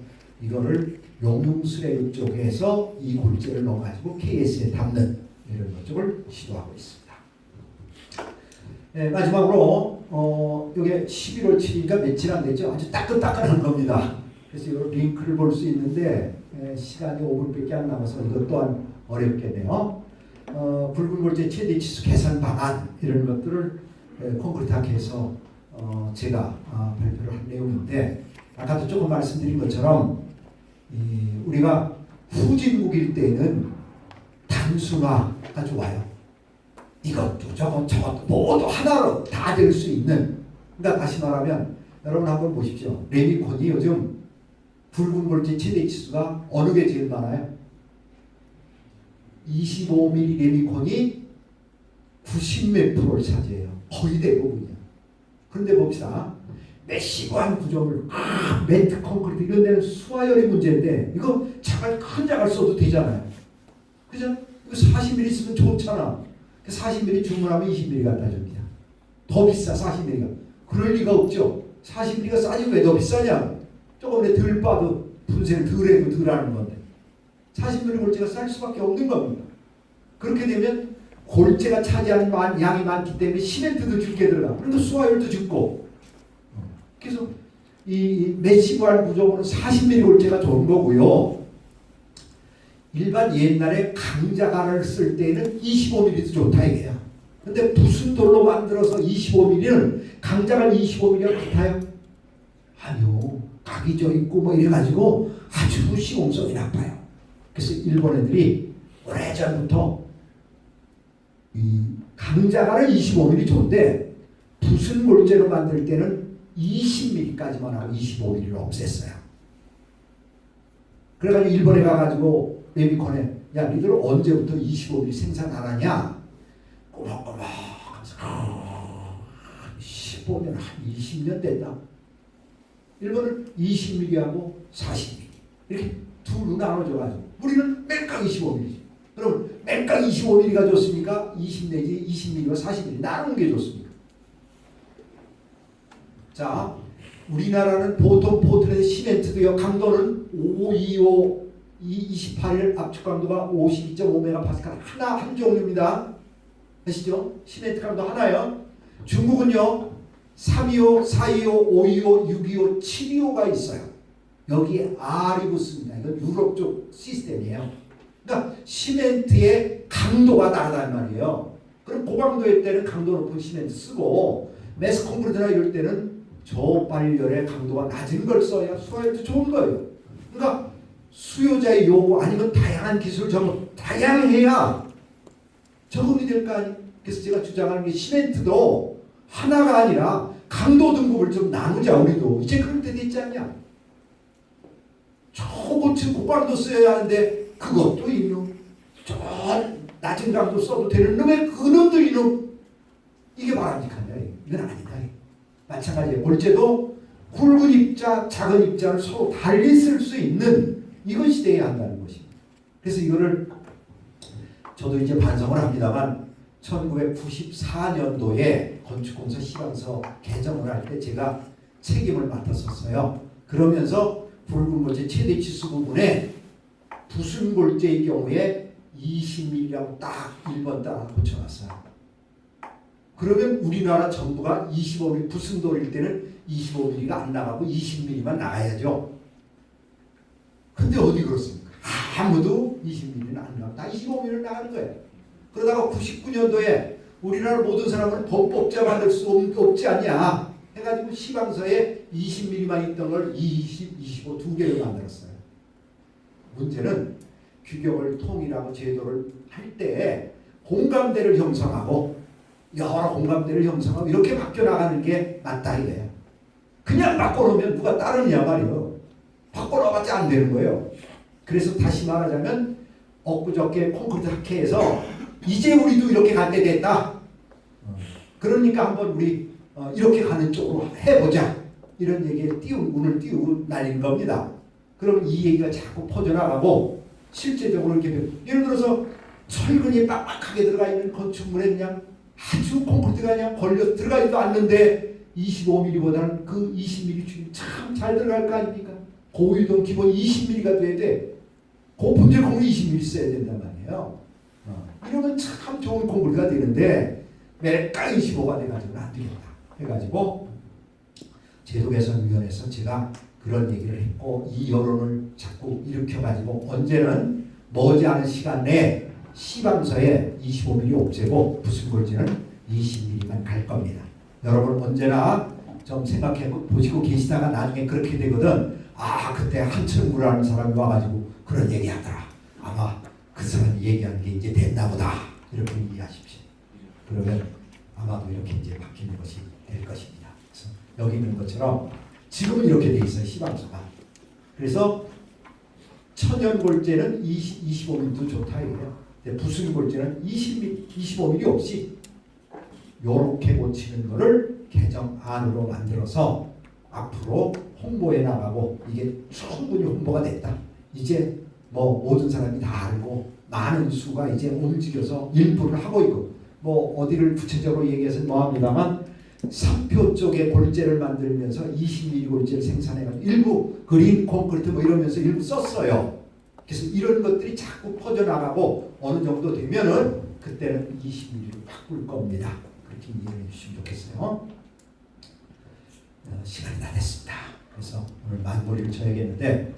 이거를 용융슬래그 쪽에서 이 골재를 넣어가지고 KS에 담는 이런 것을 시도하고 있습니다. 마지막으로 이게 11월 7일이니까 며칠 안 됐죠. 아주 따끈따끈한 겁니다. 그래서 이걸 링크를 볼 수 있는데 시간이 5분밖에 안 남아서 이것 또한 어렵겠네요. 붉은 골재 최대 치수 계산 방안 이런 것들을 콘크리트학회에서 제가 발표를 한 내용인데, 아까도 조금 말씀드린 것처럼 우리가 후진국일 때는 단순화가 좋아요. 이것도 저것도 모두 하나로 다 될 수 있는, 그러니까 다시 말하면 여러분 한번 보십시오. 레미콘이 요즘 붉은 골재 최대 치수가 어느 게 제일 많아요? 25mm 레미콘이 90몇 프로를 차지해요. 거의 대부분이야. 그런데 봅시다. 메시고한 구조물, 매트 콘크리트 이런 데는 수화열의 문제인데 이거 큰 자갈 써도 되잖아요. 그죠? 이거 40mm 쓰면 좋잖아. 40mm 주문하면 20mm 갖다 줍니다. 더 비싸 40mm가. 그럴 리가 없죠. 40mm가 싸지 왜 더 비싸냐? 조금 덜 빠도 분쇄를 덜 해도 덜 하는 건데 40mm 골재가 쌀 수밖에 없는 겁니다. 그렇게 되면 골재가 차지하는 양이 많기 때문에 시멘트도 적게 들어가. 그런데 수화열도 적고. 그래서 이 메시브한 구조물은 40mm 골재가 좋은 거고요. 일반 옛날에 강자갈을 쓸 때는 25mm도 좋다 이게요. 근데 무슨 돌로 만들어서 25mm는 강자갈 25mm가 같아요? 아니요. 각이 져 있고 뭐 이래가지고 아주 시공성이 나빠요. 그래서 일본 애들이 오래전부터 이 강자갈은 25mm 좋은데 붓은 골재로 만들 때는 20mm까지만 하고 25mm를 없앴어요. 그래가지고 일본에 가가지고 레미콘에 야 니들 언제부터 25mm 생산 안 하냐? 꼬박꼬박 15년 한 20년 됐다. 일본은 20mm하고 40mm 이렇게 둘로 나눠져가지고 우리는 맹강 25mm. 그럼 맹강 25mm가 좋습니까? 20 내지 20mm와 40mm 나누는 게 좋습니까? 자, 우리나라는 보통 포트레 시멘트도요. 강도는 525 28일 압축 강도가 52.5메가파스칼 하나 한 종류입니다. 아시죠? 시멘트 강도 하나요. 중국은요. 325, 425, 525, 625, 725가 있어요. 여기에 R이 붙습니다. 이건 유럽 쪽 시스템이에요. 그러니까 시멘트의 강도가 다르단 말이에요. 그럼 고강도일 때는 강도 높은 시멘트 쓰고 매스 콘크리트나 이럴 때는 저발열의 강도가 낮은 걸 써야 수화에도 좋은 거예요. 그러니까 수요자의 요구 아니면 다양한 기술 전문 다양해야 적응이 될 거 아니에요. 그래서 제가 주장하는 게 시멘트도 하나가 아니라 강도 등급을 좀 나누자. 우리도 이제 그럴 때 됐지 않냐. 초고층 고강도 써야 하는데 그것도 이놈 저 낮은 강도 써도 되는 놈의 그놈도 이놈 이게 바람직하냐. 이건 아니다. 마찬가지예요. 골재도 굵은 입자 작은 입자를 서로 달리 쓸 수 있는 이것이 돼야 한다는 것입니다. 그래서 이거를 저도 이제 반성을 합니다만 1994년도에 건축공사 시방서 개정을 할 때 제가 책임을 맡았었어요. 그러면서 붉은 골재 최대 치수 부분에 부순 골재의 경우에 20mm라고 딱 1번 따라 붙여놨어요. 그러면 우리나라 정부가 25mm 부순 돌일 때는 25mm가 안 나가고 20mm만 나가야죠. 근데 어디 그렇습니까? 아무도 20mm는 안 나가고 다 25mm를 나가는 거예요. 그러다가 99년도에 우리나라 모든 사람은 범법자 만들 수 없지 않냐 해가지고 시방서에 20mm만 있던 걸 20, 25 두 개를 만들었어요. 문제는 규격을 통일하고 제도를 할 때 공감대를 형성하고 여러 공감대를 형성하고 이렇게 바뀌어나가는 게 맞다 이거예요. 그냥 바꿔놓으면 누가 따르냐 말이에요. 바꿔놔봤자 안 되는 거예요. 그래서 다시 말하자면 엊그저께 콘크리트 학회에서 이제 우리도 이렇게 갈 때 됐다. 그러니까 한번 우리 이렇게 가는 쪽으로 해보자. 이런 얘기에 운을 띄우고 날린 겁니다. 그럼 이 얘기가 자꾸 퍼져나가고 실제적으로 이렇게 예를 들어서 철근이 빡빡하게 들어가 있는 건축물에 그냥 아주 콘크리트가 그냥 걸려 들어가지도 않는데 25mm보다는 그 20mm 중에 참 잘 들어갈 거 아닙니까? 고유동 기본 20mm가 돼야 돼. 고품질 콘크리트 20mm 써야 된단 말이에요. 이러면 참 좋은 콘크리트가 되는데 매가 25가 돼가지고는 안 되겠다 해가지고 제도개선위원회에서 제가 그런 얘기를 했고 이 여론을 자꾸 일으켜가지고 언제는 머지않은 시간 내에 시방서에 25mm 옥제고 부순골재는 20mm만 갈 겁니다. 여러분 언제나 좀 생각해 보시고 계시다가 나중에 그렇게 되거든. 아 그때 한철구라는 사람이 와가지고 그런 얘기 하더라. 아마 그 사람이 얘기하는 게 이제 됐나 보다. 이렇게 이해하십시오. 그러면 아마도 이렇게 이제 바뀌는 것이 될 것입니다. 그래서 여기 있는 것처럼 지금은 이렇게 돼 있어요. 시방서가. 그래서 천연골재는 25mm도 좋다 이거예요. 부순골재는 25mm 없이 요렇게 고치는 거를 개정안으로 만들어서 앞으로 홍보해 나가고 이게 충분히 홍보가 됐다. 이제 뭐 모든 사람이 다 알고 많은 수가 이제 움직여서 일부를 하고 있고 뭐 어디를 구체적으로 얘기해서 뭐합니다만 삼표 쪽에 골재를 만들면서 20mm 골재를 생산해가지고 일부 그린 콘크리트 뭐 이러면서 일부 썼어요. 그래서 이런 것들이 자꾸 퍼져나가고 어느 정도 되면은 그때는 20mm로 바꿀 겁니다. 그렇게 이해해 주시면 좋겠어요. 시간이 다 됐습니다. 그래서 오늘 마무리를 쳐야겠는데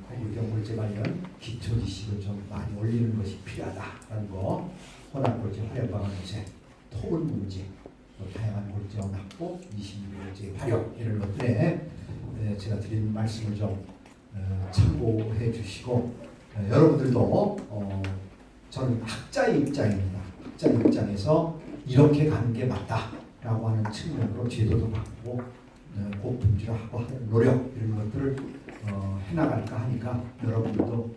고물경골재 관련 기초 지식을 좀 많이 올리는 것이 필요하다라는 거, 혼합골재 활용 문제, 토굴 문제, 다양한 골재 확보, 20mm 골재 활용 이런 것들에 제가 드린 말씀을 좀 참고해 주시고 여러분들도 저는 학자의 입장입니다. 학자의 입장에서 이렇게 가는 게 맞다라고 하는 측면으로 제도도 바꾸고 고품질화하고 하는 노력 이런 것들을 해나갈까 하니까 여러분들도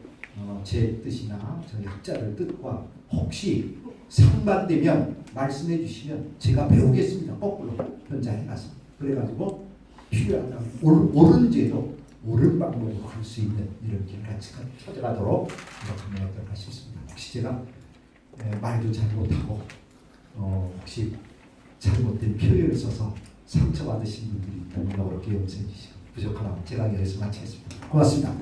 제 뜻이나 저희 학자들 뜻과 혹시 상반되면 말씀해 주시면 제가 배우겠습니다. 거꾸로 현장에 가서 그래가지고 필요하다면 옳은 제도 옳은 방법으로 할 수 있는 이런 길 같이 찾아가도록 노력하면 어떨까 싶습니다. 혹시 제가 말도 잘 못하고 혹시 잘못된 표현을 써서 상처받으신 분들이 있다면 어렵게 용서해 주시고 부족하다면 제가 여기서 마치겠습니다. 고맙습니다.